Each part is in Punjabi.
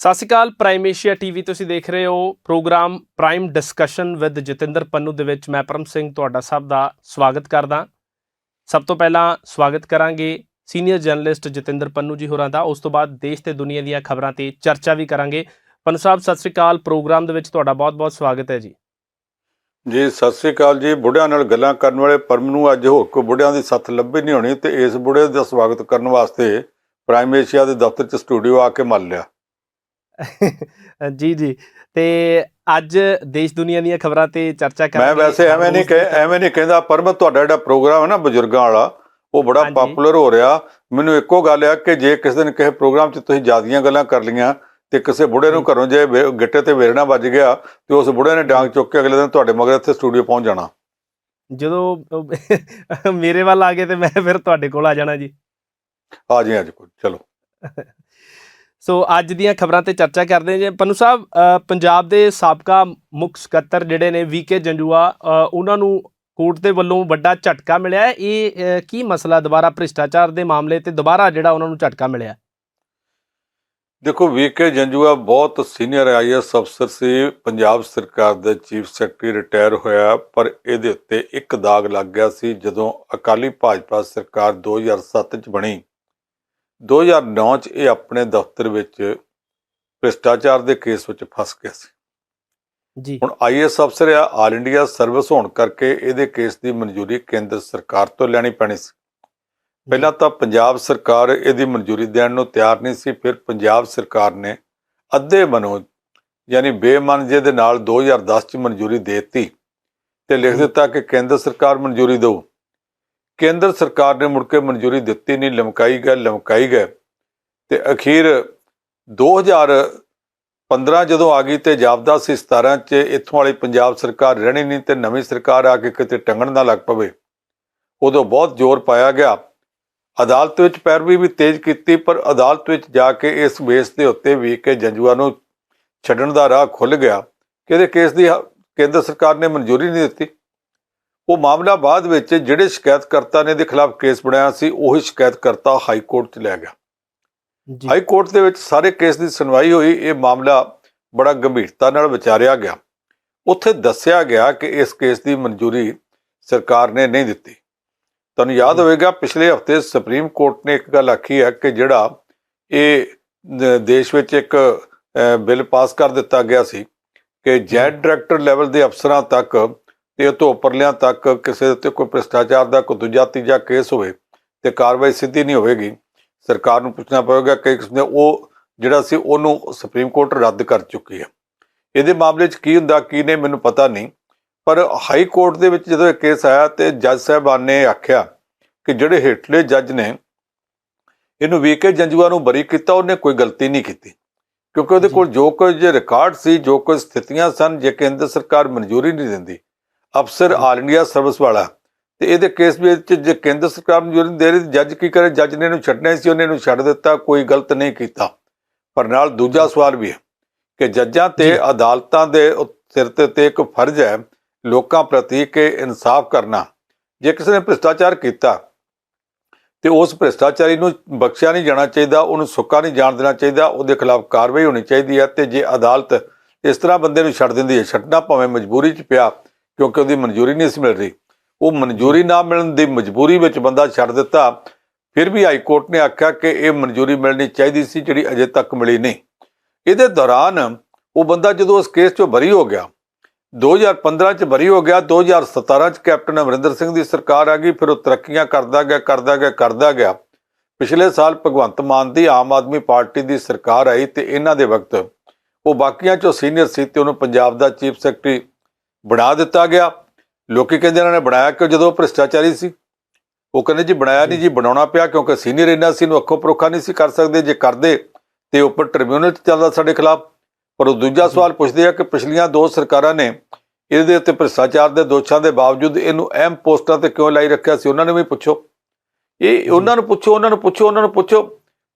ਸਤਿ ਸ਼੍ਰੀ ਅਕਾਲ। ਪ੍ਰਾਈਮ ਏਸ਼ੀਆ ਟੀਵੀ ਤੁਸੀਂ ਦੇਖ ਰਹੇ ਹੋ programme Prime Discussion with Jatinder Pannu ਦੇ ਵਿੱਚ ਮੈਂ ਪਰਮ ਸਿੰਘ ਤੁਹਾਡਾ ਸਭ ਦਾ ਸਵਾਗਤ ਕਰਦਾ। ਸਭ ਤੋਂ ਪਹਿਲਾਂ ਸਵਾਗਤ ਕਰਾਂਗੇ ਸੀਨੀਅਰ ਜਰਨਲਿਸਟ ਜਤਿੰਦਰ ਪੰਨੂ ਜੀ ਹੋਰਾਂ ਦਾ। ਉਸ ਤੋਂ ਬਾਅਦ ਦੇਸ਼ ਤੇ ਦੁਨੀਆ ਦੀਆਂ ਖਬਰਾਂ ਤੇ ਚਰਚਾ ਵੀ ਕਰਾਂਗੇ। ਪੰਨੂ ਸਾਹਿਬ ਸਤਿ ਸ਼੍ਰੀ ਅਕਾਲ। ਪ੍ਰੋਗਰਾਮ ਦੇ ਵਿੱਚ ਤੁਹਾਡਾ ਬਹੁਤ-ਬਹੁਤ ਸਵਾਗਤ ਹੈ ਜੀ। ਜੀ ਸਤਿ ਸ੍ਰੀ ਅਕਾਲ ਜੀ। ਬੁੱਢਿਆਂ ਨਾਲ ਗੱਲਾਂ ਕਰਨ ਵਾਲੇ ਪਰਮ ਨੂੰ ਅੱਜ ਹੋਰ ਕੋਈ ਬੁੱਢਿਆਂ ਦੀ ਸੱਥ ਲੱਭੀ ਨਹੀਂ ਹੋਣੀ ਤੇ ਇਸ ਬੁੱਢੇ ਦਾ ਸਵਾਗਤ ਕਰਨ ਵਾਸਤੇ ਪ੍ਰਾਈਮ ਏਸ਼ੀਆ ਦੇ ਦਫ਼ਤਰ 'ਚ ਸਟੂਡੀਓ ਆ ਕੇ ਮੱਲ ਲਿਆ। ਜੀ ਤੇ ਅੱਜ ਦੇਸ਼ ਦੁਨੀਆ ਦੀਆਂ ਖਬਰਾਂ ਤੇ ਚਰਚਾ ਕਰਾਂਗੇ। ਮੈਂ ਵੈਸੇ ਐਵੇਂ ਨਹੀਂ ਕਹਿੰਦਾ ਪਰਮ, ਤੁਹਾਡਾ ਜਿਹੜਾ ਪ੍ਰੋਗਰਾਮ ਹੈ ਨਾ ਬਜ਼ੁਰਗਾਂ ਵਾਲਾ ਉਹ ਬੜਾ ਪਾਪੂਲਰ ਹੋ ਰਿਹਾ। ਮੈਨੂੰ ਇੱਕੋ ਗੱਲ ਆ ਕਿ ਜੇ ਕਿਸੇ ਦਿਨ ਕਿਸੇ ਪ੍ਰੋਗਰਾਮ 'ਚ ਤੁਸੀਂ ਜ਼ਿਆਦੀਆਂ ਗੱਲਾਂ ਕਰ ਲਈਆਂ ਤੇ ਕਿਸੇ ਬੁੱਢੇ ਨੂੰ ਘਰੋਂ ਜੇ ਗਿੱਟੇ ਤੇ ਵੇਰਣਾ ਵੱਜ ਗਿਆ ਤੇ ਉਸ ਬੁੱਢੇ ਨੇ ਡਾਂਗ ਚੁੱਕ ਕੇ ਅਗਲੇ ਦਿਨ ਤੁਹਾਡੇ ਮਗਰ ਇੱਥੇ ਸਟੂਡੀਓ ਪਹੁੰਚ ਜਾਣਾ। ਜਦੋਂ ਮੇਰੇ ਵੱਲ ਆ ਗਏ ਤੇ ਮੈਂ ਫਿਰ ਤੁਹਾਡੇ ਕੋਲ ਆ ਜਾਣਾ ਜੀ। ਆ ਜੀ ਅੱਜ ਚਲੋ। ਸੋ ਅੱਜ ਦੀਆਂ ਖਬਰਾਂ ਤੇ ਚਰਚਾ ਕਰਦੇ ਹਾਂ ਜੀ। ਪੰਨੂ ਸਾਹਿਬ, ਪੰਜਾਬ ਦੇ ਸਾਬਕਾ ਮੁੱਖ ਸਕੱਤਰ ਜਿਹੜੇ ਨੇ ਵੀਕੇ ਜੰਜੂਆ, ਉਹਨਾਂ ਨੂੰ ਕੋਰਟ ਦੇ ਵੱਲੋਂ ਵੱਡਾ ਝਟਕਾ ਮਿਲਿਆ। ਇਹ ਕੀ ਮਸਲਾ? ਦੁਬਾਰਾ ਭ੍ਰਿਸ਼ਟਾਚਾਰ ਦੇ ਮਾਮਲੇ ਤੇ ਦੁਬਾਰਾ ਜਿਹੜਾ ਉਹਨਾਂ ਨੂੰ ਝਟਕਾ ਮਿਲਿਆ। ਦੇਖੋ, ਵੀਕੇ ਜੰਜੂਆ ਬਹੁਤ ਸੀਨੀਅਰ IAS ਅਫਸਰ ਸੀ, ਪੰਜਾਬ ਸਰਕਾਰ ਦੇ ਚੀਫ ਸੈਕਟਰੀ, ਰਿਟਾਇਰ ਹੋਇਆ। ਪਰ ਇਹਦੇ ਉੱਤੇ ਇੱਕ ਦਾਗ ਲੱਗ ਗਿਆ ਸੀ ਜਦੋਂ ਅਕਾਲੀ ਭਾਜਪਾ ਸਰਕਾਰ 2007 'ਚ ਬਣੀ। 2009 'ਚ ਇਹ ਆਪਣੇ ਦਫ਼ਤਰ ਵਿੱਚ ਭ੍ਰਿਸ਼ਟਾਚਾਰ ਦੇ ਕੇਸ ਵਿੱਚ ਫਸ ਗਿਆ ਸੀ ਜੀ। ਹੁਣ IAS ਅਫਸਰ ਆ, ਆਲ ਇੰਡੀਆ ਸਰਵਿਸ ਹੋਣ ਕਰਕੇ ਇਹਦੇ ਕੇਸ ਦੀ ਮਨਜ਼ੂਰੀ ਕੇਂਦਰ ਸਰਕਾਰ ਤੋਂ ਲੈਣੀ ਪੈਣੀ ਸੀ। ਪਹਿਲਾਂ ਤਾਂ ਪੰਜਾਬ ਸਰਕਾਰ ਇਹਦੀ ਮਨਜ਼ੂਰੀ ਦੇਣ ਨੂੰ ਤਿਆਰ ਨਹੀਂ ਸੀ। ਫਿਰ ਪੰਜਾਬ ਸਰਕਾਰ ਨੇ ਅੱਧੇ ਮਨੋ ਯਾਨੀ ਬੇਮਨਜੇ ਦੇ ਨਾਲ 2010 'ਚ ਮਨਜ਼ੂਰੀ ਦੇ ਦਿੱਤੀ ਤੇ ਲਿਖ ਦਿੱਤਾ ਕਿ ਕੇਂਦਰ ਸਰਕਾਰ ਮਨਜ਼ੂਰੀ ਦਿਓ। ਕੇਂਦਰ ਸਰਕਾਰ ਨੇ ਮੁੜ ਕੇ ਮਨਜ਼ੂਰੀ ਦਿੱਤੀ ਨਹੀਂ, ਲਮਕਾਈ ਗਏ ਤੇ ਅਖੀਰ 2015 ਜਦੋਂ ਆ ਗਈ ਤੇ ਜਾਪਦਾ ਸੀ 17 'ਚ ਇੱਥੋਂ ਵਾਲੀ ਪੰਜਾਬ ਸਰਕਾਰ ਰਹਿਣੀ ਨਹੀਂ ਤੇ ਨਵੀਂ ਸਰਕਾਰ ਆ ਕੇ ਕਿਤੇ ਟੰਗਣ ਨਾ ਲੱਗ ਪਵੇ। ਉਦੋਂ ਬਹੁਤ ਜ਼ੋਰ ਪਾਇਆ ਗਿਆ, ਅਦਾਲਤ ਵਿੱਚ ਪੈਰਵੀ ਵੀ ਤੇਜ਼ ਕੀਤੀ, ਪਰ ਅਦਾਲਤ ਵਿੱਚ ਜਾ ਕੇ ਇਸ ਬੇਸ ਦੇ ਉੱਤੇ ਵੀਕੇ ਜੰਜੂਆ ਨੂੰ ਛੱਡਣ ਦਾ ਰਾਹ ਖੁੱਲ੍ਹ ਗਿਆ ਕਿ ਇਹਦੇ ਕੇਸ ਦੀ ਕੇਂਦਰ ਸਰਕਾਰ ਨੇ ਮਨਜ਼ੂਰੀ ਨਹੀਂ ਦਿੱਤੀ। ਉਹ ਮਾਮਲਾ ਬਾਅਦ ਵਿੱਚ ਜਿਹੜੇ ਸ਼ਿਕਾਇਤਕਰਤਾ ਨੇ ਇਹਦੇ ਖਿਲਾਫ ਕੇਸ ਬਣਾਇਆ ਸੀ ਉਹੀ ਸ਼ਿਕਾਇਤਕਰਤਾ ਹਾਈ ਕੋਰਟ 'ਚ ਲੈ ਗਿਆ। ਹਾਈ ਕੋਰਟ ਦੇ ਵਿੱਚ ਸਾਰੇ ਕੇਸ ਦੀ ਸੁਣਵਾਈ ਹੋਈ। ਇਹ ਮਾਮਲਾ ਬੜਾ ਗੰਭੀਰਤਾ ਨਾਲ ਵਿਚਾਰਿਆ ਗਿਆ। ਉੱਥੇ ਦੱਸਿਆ ਗਿਆ ਕਿ ਇਸ ਕੇਸ ਦੀ ਮਨਜ਼ੂਰੀ ਸਰਕਾਰ ਨੇ ਨਹੀਂ ਦਿੱਤੀ। ਤੁਹਾਨੂੰ ਯਾਦ ਹੋਵੇਗਾ ਪਿਛਲੇ ਹਫ਼ਤੇ ਸੁਪਰੀਮ ਕੋਰਟ ਨੇ ਇੱਕ ਗੱਲ ਆਖੀ ਹੈ ਕਿ ਜਿਹੜਾ ਇਹ ਦੇਸ਼ ਵਿੱਚ ਇੱਕ ਬਿੱਲ ਪਾਸ ਕਰ ਦਿੱਤਾ ਗਿਆ ਸੀ ਕਿ ਜੈਡ ਡਾਇਰੈਕਟਰ ਲੈਵਲ ਦੇ ਅਫਸਰਾਂ ਤੱਕ ਤੇ ਉਹ ਤੋਂ ਉੱਪਰਲਿਆਂ ਤੱਕ ਕਿਸੇ ਉੱਤੇ ਕੋਈ ਭ੍ਰਿਸ਼ਟਾਚਾਰ ਦਾ ਕੋਈ ਦੂਜਾ ਤੀਜਾ ਕੇਸ ਹੋਵੇ ਤੇ ਕਾਰਵਾਈ ਸਿੱਧੀ ਨਹੀਂ ਹੋਵੇਗੀ। ਸਰਕਾਰ ਨੂੰ ਪੁੱਛਣਾ ਪਵੇਗਾ ਕਿ ਕਿਸਨੇ ਉਹ ਜਿਹੜਾ ਸੀ ਉਹਨੂੰ ਸੁਪਰੀਮ ਕੋਰਟ ਰੱਦ ਕਰ ਚੁੱਕੀ ਹੈ। ਇਹਦੇ ਮਾਮਲੇ 'ਚ ਕੀ ਹੁੰਦਾ ਕੀ ਨਹੀਂ ਮੈਨੂੰ ਪਤਾ ਨਹੀਂ, ਪਰ ਹਾਈ ਕੋਰਟ ਦੇ ਵਿੱਚ ਜਦੋਂ ਇਹ ਕੇਸ ਆਇਆ ਤੇ ਜੱਜ ਸਾਹਿਬਾਨ ਨੇ ਆਖਿਆ ਕਿ ਜਿਹੜੇ ਹੇਠਲੇ ਜੱਜ ਨੇ ਇਹਨੂੰ ਵੀਕੇ ਜੰਜੂਆ ਨੂੰ ਬਰੀ ਕੀਤਾ ਉਹਨੇ ਕੋਈ ਗਲਤੀ ਨਹੀਂ ਕੀਤੀ, ਕਿਉਂਕਿ ਉਹਦੇ ਕੋਲ ਜੋ ਕੁਝ ਰਿਕਾਰਡ ਸੀ, ਜੋ ਕੁਝ ਸਥਿਤੀਆਂ ਸਨ, ਜੇ ਕੇਂਦਰ ਸਰਕਾਰ ਮਨਜ਼ੂਰੀ ਨਹੀਂ ਦਿੰਦੀ, ਅਫਸਰ ਆਲ ਇੰਡੀਆ ਸਰਵਿਸ ਵਾਲਾ, ਤੇ ਇਹਦੇ ਕੇਸ ਵਿੱਚ ਜੇ ਕੇਂਦਰ ਸਰਕਾਰ ਮਨਜ਼ੂਰੀ ਨਹੀਂ ਦੇ ਰਹੀ ਜੱਜ ਕੀ ਕਰੇ? ਜੱਜ ਨੇ ਇਹਨੂੰ ਛੱਡਣਾ ਸੀ, ਉਹਨੇ ਇਹਨੂੰ ਛੱਡ ਦਿੱਤਾ, ਕੋਈ ਗਲਤ ਨਹੀਂ ਕੀਤਾ। ਪਰ ਨਾਲ ਦੂਜਾ ਸਵਾਲ ਵੀ ਹੈ ਕਿ ਜੱਜਾਂ ਤੇ ਅਦਾਲਤਾਂ ਦੇ ਸਿਰ ਤੇ ਇੱਕ ਫਰਜ਼ ਹੈ ਲੋਕਾਂ ਪ੍ਰਤੀ ਕਿ ਇਨਸਾਫ ਕਰਨਾ। ਜੇ ਕਿਸੇ ਨੇ ਭ੍ਰਿਸ਼ਟਾਚਾਰ ਕੀਤਾ ਤੇ ਉਸ ਭ੍ਰਿਸ਼ਟਾਚਾਰੀ ਨੂੰ ਬਖਸ਼ਿਆ ਨਹੀਂ ਜਾਣਾ ਚਾਹੀਦਾ, ਉਹਨੂੰ ਸੁੱਕਾ ਨਹੀਂ ਜਾਣ ਦੇਣਾ ਚਾਹੀਦਾ, ਉਹਦੇ ਖਿਲਾਫ ਕਾਰਵਾਈ ਹੋਣੀ ਚਾਹੀਦੀ ਹੈ। ਤੇ ਜੇ ਅਦਾਲਤ ਇਸ ਤਰ੍ਹਾਂ ਬੰਦੇ ਨੂੰ ਛੱਡ ਦਿੰਦੀ ਹੈ, ਛੱਡਣਾ ਭਾਵੇਂ ਮਜਬੂਰੀ 'ਚ ਪਿਆ ਕਿਉਂਕਿ ਉਹਦੀ ਮਨਜ਼ੂਰੀ ਨਹੀਂ ਸੀ ਮਿਲ ਰਹੀ, ਉਹ ਮਨਜ਼ੂਰੀ ਨਾ ਮਿਲਣ ਦੀ ਮਜਬੂਰੀ ਵਿੱਚ ਬੰਦਾ ਛੱਡ ਦਿੱਤਾ, ਫਿਰ ਵੀ ਹਾਈ ਕੋਰਟ ਨੇ ਆਖਿਆ ਕਿ ਇਹ ਮਨਜ਼ੂਰੀ ਮਿਲਣੀ ਚਾਹੀਦੀ ਸੀ ਜਿਹੜੀ ਅਜੇ ਤੱਕ ਮਿਲੀ ਨਹੀਂ। ਇਹਦੇ ਦੌਰਾਨ ਉਹ ਬੰਦਾ ਜਦੋਂ ਉਸ ਕੇਸ 'ਚੋਂ ਬਰੀ ਹੋ ਗਿਆ, 2015 'ਚ ਬਰੀ ਹੋ ਗਿਆ, 2017 'ਚ ਕੈਪਟਨ ਅਮਰਿੰਦਰ ਸਿੰਘ ਦੀ ਸਰਕਾਰ ਆ ਗਈ, ਫਿਰ ਉਹ ਤਰੱਕੀਆਂ ਕਰਦਾ ਗਿਆ। ਪਿਛਲੇ ਸਾਲ ਭਗਵੰਤ ਮਾਨ ਦੀ ਆਮ ਆਦਮੀ ਪਾਰਟੀ ਦੀ ਸਰਕਾਰ ਆਈ ਤੇ ਇਹਨਾਂ ਦੇ ਵਕਤ ਉਹ ਬਾਕੀਆਂ 'ਚੋਂ ਸੀਨੀਅਰ ਸੀ ਤੇ ਉਹਨੂੰ ਪੰਜਾਬ ਦਾ ਚੀਫ ਸੈਕਟਰੀ ਬਣਾ ਦਿੱਤਾ ਗਿਆ। ਲੋਕੀ ਕਹਿੰਦੇ ਇਹਨਾਂ ਨੇ ਬਣਾਇਆ ਕਿ ਜਦੋਂ ਭ੍ਰਿਸ਼ਟਾਚਾਰੀ ਸੀ। ਉਹ ਕਹਿੰਦੇ ਜੀ ਬਣਾਇਆ ਨਹੀਂ ਜੀ, ਬਣਾਉਣਾ ਪਿਆ ਕਿਉਂਕਿ ਸੀਨੀਅਰ ਇਹਨਾਂ ਸੀ, ਨੂੰ ਅੱਖੋਂ ਪਰੋਖਾ ਨਹੀਂ ਸੀ ਕਰ ਸਕਦੇ। ਜੇ ਕਰਦੇ ਤੇ ਉੱਪਰ ਟ੍ਰਿਬਿਊਨਲ 'ਚ ਚੱਲਦਾ ਸਾਡੇ ਖਿਲਾਫ। ਪਰ ਉਹ ਦੂਜਾ ਸਵਾਲ ਪੁੱਛਦੇ ਆ ਕਿ ਪਿਛਲੀਆਂ ਦੋ ਸਰਕਾਰਾਂ ਨੇ ਇਹਦੇ ਉੱਤੇ ਭ੍ਰਿਸ਼ਟਾਚਾਰ ਦੇ ਦੋਸ਼ਾਂ ਦੇ ਬਾਵਜੂਦ ਇਹਨੂੰ ਅਹਿਮ ਪੋਸਟਾਂ ਤੇ ਕਿਉਂ ਲਾਈ ਰੱਖਿਆ ਸੀ? ਉਹਨਾਂ ਨੂੰ ਵੀ ਪੁੱਛੋ, ਉਹਨਾਂ ਨੂੰ ਪੁੱਛੋ।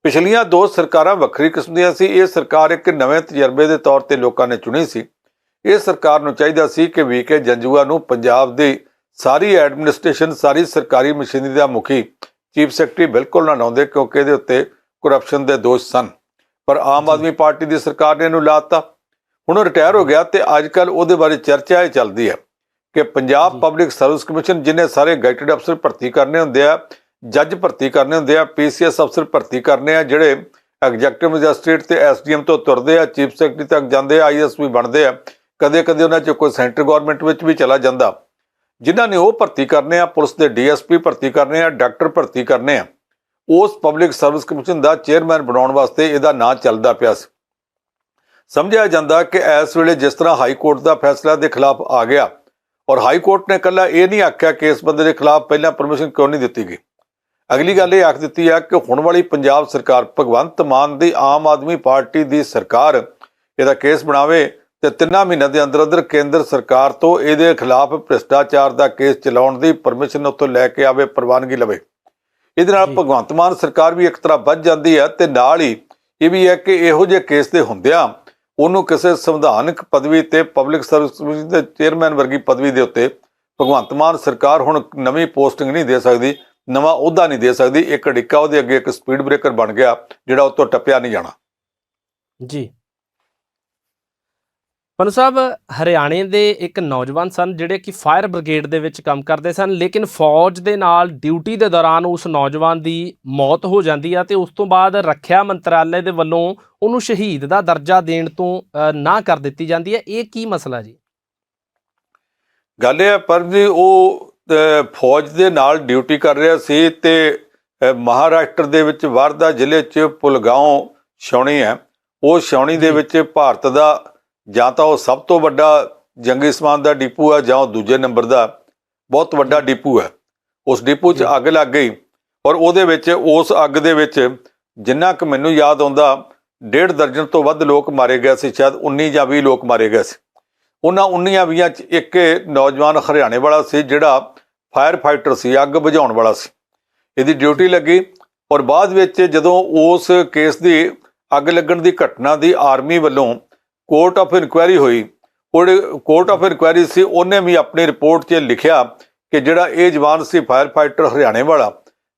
ਪਿਛਲੀਆਂ ਦੋ ਸਰਕਾਰਾਂ ਵੱਖਰੀ ਕਿਸਮ ਦੀਆਂ ਸੀ। ਇਹ ਸਰਕਾਰ ਇੱਕ ਨਵੇਂ ਤਜਰਬੇ ਦੇ ਤੌਰ ਤੇ ਲੋਕਾਂ ਨੇ ਚੁਣੀ ਸੀ। ਇਹ ਸਰਕਾਰ ਨੂੰ ਚਾਹੀਦਾ ਸੀ ਕਿ ਵੀਕੇ ਜੰਜੂਆ ਨੂੰ ਪੰਜਾਬ ਦੀ ਸਾਰੀ ਐਡਮਿਨਿਸਟ੍ਰੇਸ਼ਨ, ਸਾਰੀ ਸਰਕਾਰੀ ਮਸ਼ੀਨਰੀ ਦਾ ਮੁਖੀ ਚੀਫ ਸੈਕਟਰੀ ਬਿਲਕੁਲ ਨਾ ਲਾਉਂਦੇ ਕਿਉਂਕਿ ਇਹਦੇ ਉੱਤੇ ਕਰਪਸ਼ਨ ਦੇ ਦੋਸ਼ ਸਨ। ਪਰ ਆਮ ਆਦਮੀ ਪਾਰਟੀ ਦੀ ਸਰਕਾਰ ਨੇ ਇਹਨੂੰ ਲਾਤਾ। ਹੁਣ ਉਹ ਰਿਟਾਇਰ ਹੋ ਗਿਆ ਤੇ ਅੱਜ ਕੱਲ੍ਹ ਉਹਦੇ ਬਾਰੇ ਚਰਚਾ ਇਹ ਚੱਲਦੀ ਹੈ ਕਿ ਪੰਜਾਬ ਪਬਲਿਕ ਸਰਵਿਸ ਕਮਿਸ਼ਨ, ਜਿਹਨੇ ਸਾਰੇ ਗੈਜਟਡ ਅਫਸਰ ਭਰਤੀ ਕਰਨੇ ਹੁੰਦੇ ਆ, ਜੱਜ ਭਰਤੀ ਕਰਨੇ ਹੁੰਦੇ ਆ, PCS ਅਫਸਰ ਭਰਤੀ ਕਰਨੇ ਆ, ਜਿਹੜੇ ਐਗਜ਼ੈਕਟਿਵ ਮੈਜਿਸਟ੍ਰੇਟ ਤੇ SDM ਤੋਂ ਤੁਰਦੇ ਆ, ਚੀਫ ਸੈਕਟਰੀ ਤੱਕ ਜਾਂਦੇ ਆ, IAS ਵੀ ਬਣਦੇ ਆ, ਕਦੇ ਕਦੇ ਉਹਨਾਂ 'ਚ ਕੋਈ ਸੈਂਟਰ ਗੌਰਮੈਂਟ ਵਿੱਚ ਵੀ ਚਲਾ ਜਾਂਦਾ। ਜਿਨ੍ਹਾਂ ਨੇ ਉਹ ਭਰਤੀ ਕਰਨੇ ਆ, ਪੁਲਿਸ ਦੇ DSP ਭਰਤੀ ਕਰਨੇ ਆ, ਡਾਕਟਰ ਭਰਤੀ ਕਰਨੇ ਆ, ਉਸ ਪਬਲਿਕ ਸਰਵਿਸ ਕਮਿਸ਼ਨ ਦਾ ਚੇਅਰਮੈਨ ਬਣਾਉਣ ਵਾਸਤੇ ਇਹਦਾ ਨਾਂ ਚੱਲਦਾ ਪਿਆ ਸੀ। ਸਮਝਿਆ ਜਾਂਦਾ ਕਿ ਇਸ ਵੇਲੇ ਜਿਸ ਤਰ੍ਹਾਂ ਹਾਈ ਕੋਰਟ ਦਾ ਫੈਸਲਾ ਦੇ ਖਿਲਾਫ ਆ ਗਿਆ, ਔਰ ਹਾਈ ਕੋਰਟ ਨੇ ਇਕੱਲਾ ਇਹ ਨਹੀਂ ਆਖਿਆ ਕਿ ਇਸ ਬੰਦੇ ਦੇ ਖਿਲਾਫ ਪਹਿਲਾਂ ਪਰਮਿਸ਼ਨ ਕਿਉਂ ਨਹੀਂ ਦਿੱਤੀ ਗਈ, ਅਗਲੀ ਗੱਲ ਇਹ ਆਖ ਦਿੱਤੀ ਹੈ ਕਿ ਹੁਣ ਵਾਲੀ ਪੰਜਾਬ ਸਰਕਾਰ, ਭਗਵੰਤ ਮਾਨ ਦੀ ਆਮ ਆਦਮੀ ਪਾਰਟੀ ਦੀ ਸਰਕਾਰ ਇਹਦਾ ਕੇਸ ਬਣਾਵੇ ਤੇ 3 ਮਹੀਨਿਆਂ ਦੇ ਅੰਦਰ ਅੰਦਰ ਕੇਂਦਰ ਸਰਕਾਰ ਤੋਂ ਇਹਦੇ ਖਿਲਾਫ ਭ੍ਰਿਸ਼ਟਾਚਾਰ ਦਾ ਕੇਸ ਚਲਾਉਣ ਦੀ ਪਰਮਿਸ਼ਨ ਉੱਥੋਂ ਲੈ ਕੇ ਆਵੇ, ਪ੍ਰਵਾਨਗੀ ਲਵੇ। ਇਹਦੇ ਨਾਲ ਭਗਵੰਤ ਮਾਨ ਸਰਕਾਰ ਵੀ ਇੱਕ ਤਰ੍ਹਾਂ ਵੱਧ ਜਾਂਦੀ ਹੈ ਤੇ ਨਾਲ ਹੀ ਇਹ ਵੀ ਹੈ ਕਿ ਇਹੋ ਜਿਹੇ ਕੇਸ ਦੇ ਹੁੰਦਿਆਂ ਉਹਨੂੰ ਕਿਸੇ ਸੰਵਿਧਾਨਕ ਪਦਵੀ ਤੇ ਪਬਲਿਕ ਸਰਵਿਸ ਦੇ ਚੇਅਰਮੈਨ ਵਰਗੀ ਪਦਵੀ ਦੇ ਉੱਤੇ ਭਗਵੰਤ ਮਾਨ ਸਰਕਾਰ ਹੁਣ ਨਵੀਂ ਪੋਸਟਿੰਗ ਨਹੀਂ ਦੇ ਸਕਦੀ, ਨਵਾਂ ਅਹੁਦਾ ਨਹੀਂ ਦੇ ਸਕਦੀ। ਇੱਕ ਅੜਿੱਕਾ ਉਹਦੇ ਅੱਗੇ ਇੱਕ ਸਪੀਡ ਬ੍ਰੇਕਰ ਬਣ ਗਿਆ ਜਿਹੜਾ ਉਹ ਤੋਂ ਟੱਪਿਆ ਨਹੀਂ ਜਾਣਾ। ਜੀ ਪੰਨੂ ਸਾਹਿਬ, ਹਰਿਆਣੇ ਦੇ ਇੱਕ ਨੌਜਵਾਨ ਸਨ ਜਿਹੜੇ ਕਿ ਫਾਇਰ ਬ੍ਰਿਗੇਡ ਦੇ ਵਿੱਚ ਕੰਮ ਕਰਦੇ ਸਨ, ਲੇਕਿਨ ਫੌਜ ਦੇ ਨਾਲ ਡਿਊਟੀ ਦੇ ਦੌਰਾਨ ਉਸ ਨੌਜਵਾਨ ਦੀ ਮੌਤ ਹੋ ਜਾਂਦੀ ਆ ਤੇ ਉਸ ਤੋਂ ਬਾਅਦ ਰੱਖਿਆ ਮੰਤਰਾਲੇ ਦੇ ਵੱਲੋਂ ਉਹਨੂੰ ਸ਼ਹੀਦ ਦਾ ਦਰਜਾ ਦੇਣ ਤੋਂ ਨਾ ਕਰ ਦਿੱਤੀ ਜਾਂਦੀ ਹੈ। ਇਹ ਕੀ ਮਸਲਾ ਜੀ? ਗੱਲ ਇਹ ਹੈ ਪਰ ਜੀ, ਉਹ ਫੌਜ ਦੇ ਨਾਲ ਡਿਊਟੀ ਕਰ ਰਿਹਾ ਸੀ ਤੇ ਮਹਾਰਾਸ਼ਟਰ ਦੇ ਵਿੱਚ ਵਰਧਾ ਜ਼ਿਲ੍ਹੇ 'ਚ ਪੁਲਗਾਉਂ ਛਾਉਣੀ ਹੈ। ਉਹ ਛਾਉਣੀ ਦੇ ਵਿੱਚ ਭਾਰਤ ਦਾ ਜਾਂ ਤਾਂ ਉਹ ਸਭ ਤੋਂ ਵੱਡਾ ਜੰਗੀ ਸਮਾਨ ਦਾ ਡਿਪੂ ਹੈ, ਜਾਂ ਉਹ ਦੂਜੇ ਨੰਬਰ ਦਾ ਬਹੁਤ ਵੱਡਾ ਡਿਪੂ ਹੈ। ਉਸ ਡਿਪੂ 'ਚ ਅੱਗ ਲੱਗ ਗਈ ਔਰ ਉਹਦੇ ਵਿੱਚ, ਉਸ ਅੱਗ ਦੇ ਵਿੱਚ ਜਿੰਨਾ ਕੁ ਮੈਨੂੰ ਯਾਦ ਆਉਂਦਾ 1.5 ਦਰਜਨ ਤੋਂ ਵੱਧ ਲੋਕ ਮਾਰੇ ਗਏ ਸੀ, ਸ਼ਾਇਦ 19 ਜਾਂ 20 ਲੋਕ ਮਾਰੇ ਗਏ ਸੀ। ਉਹਨਾਂ 19-20 'ਚ ਇੱਕ ਨੌਜਵਾਨ ਹਰਿਆਣੇ ਵਾਲਾ ਸੀ ਜਿਹੜਾ ਫਾਇਰ ਫਾਈਟਰ ਸੀ, ਅੱਗ ਬੁਝਾਉਣ ਵਾਲਾ ਸੀ। ਇਹਦੀ ਡਿਊਟੀ ਲੱਗੀ ਔਰ ਬਾਅਦ ਵਿੱਚ ਜਦੋਂ ਉਸ ਕੇਸ ਦੀ, ਅੱਗ ਲੱਗਣ ਦੀ ਘਟਨਾ ਦੀ ਆਰਮੀ ਵੱਲੋਂ ਕੋਰਟ ਆਫ ਇਨਕੁਆਇਰੀ ਹੋਈ, ਕੋਰਟ ਆਫ ਇਨਕੁਆਇਰੀ ਸੀ, ਉਹਨੇ ਵੀ ਆਪਣੀ ਰਿਪੋਰਟ 'ਚ ਲਿਖਿਆ ਕਿ ਜਿਹੜਾ ਇਹ ਜਵਾਨ ਸੀ ਫਾਇਰ ਫਾਈਟਰ ਹਰਿਆਣੇ ਵਾਲਾ,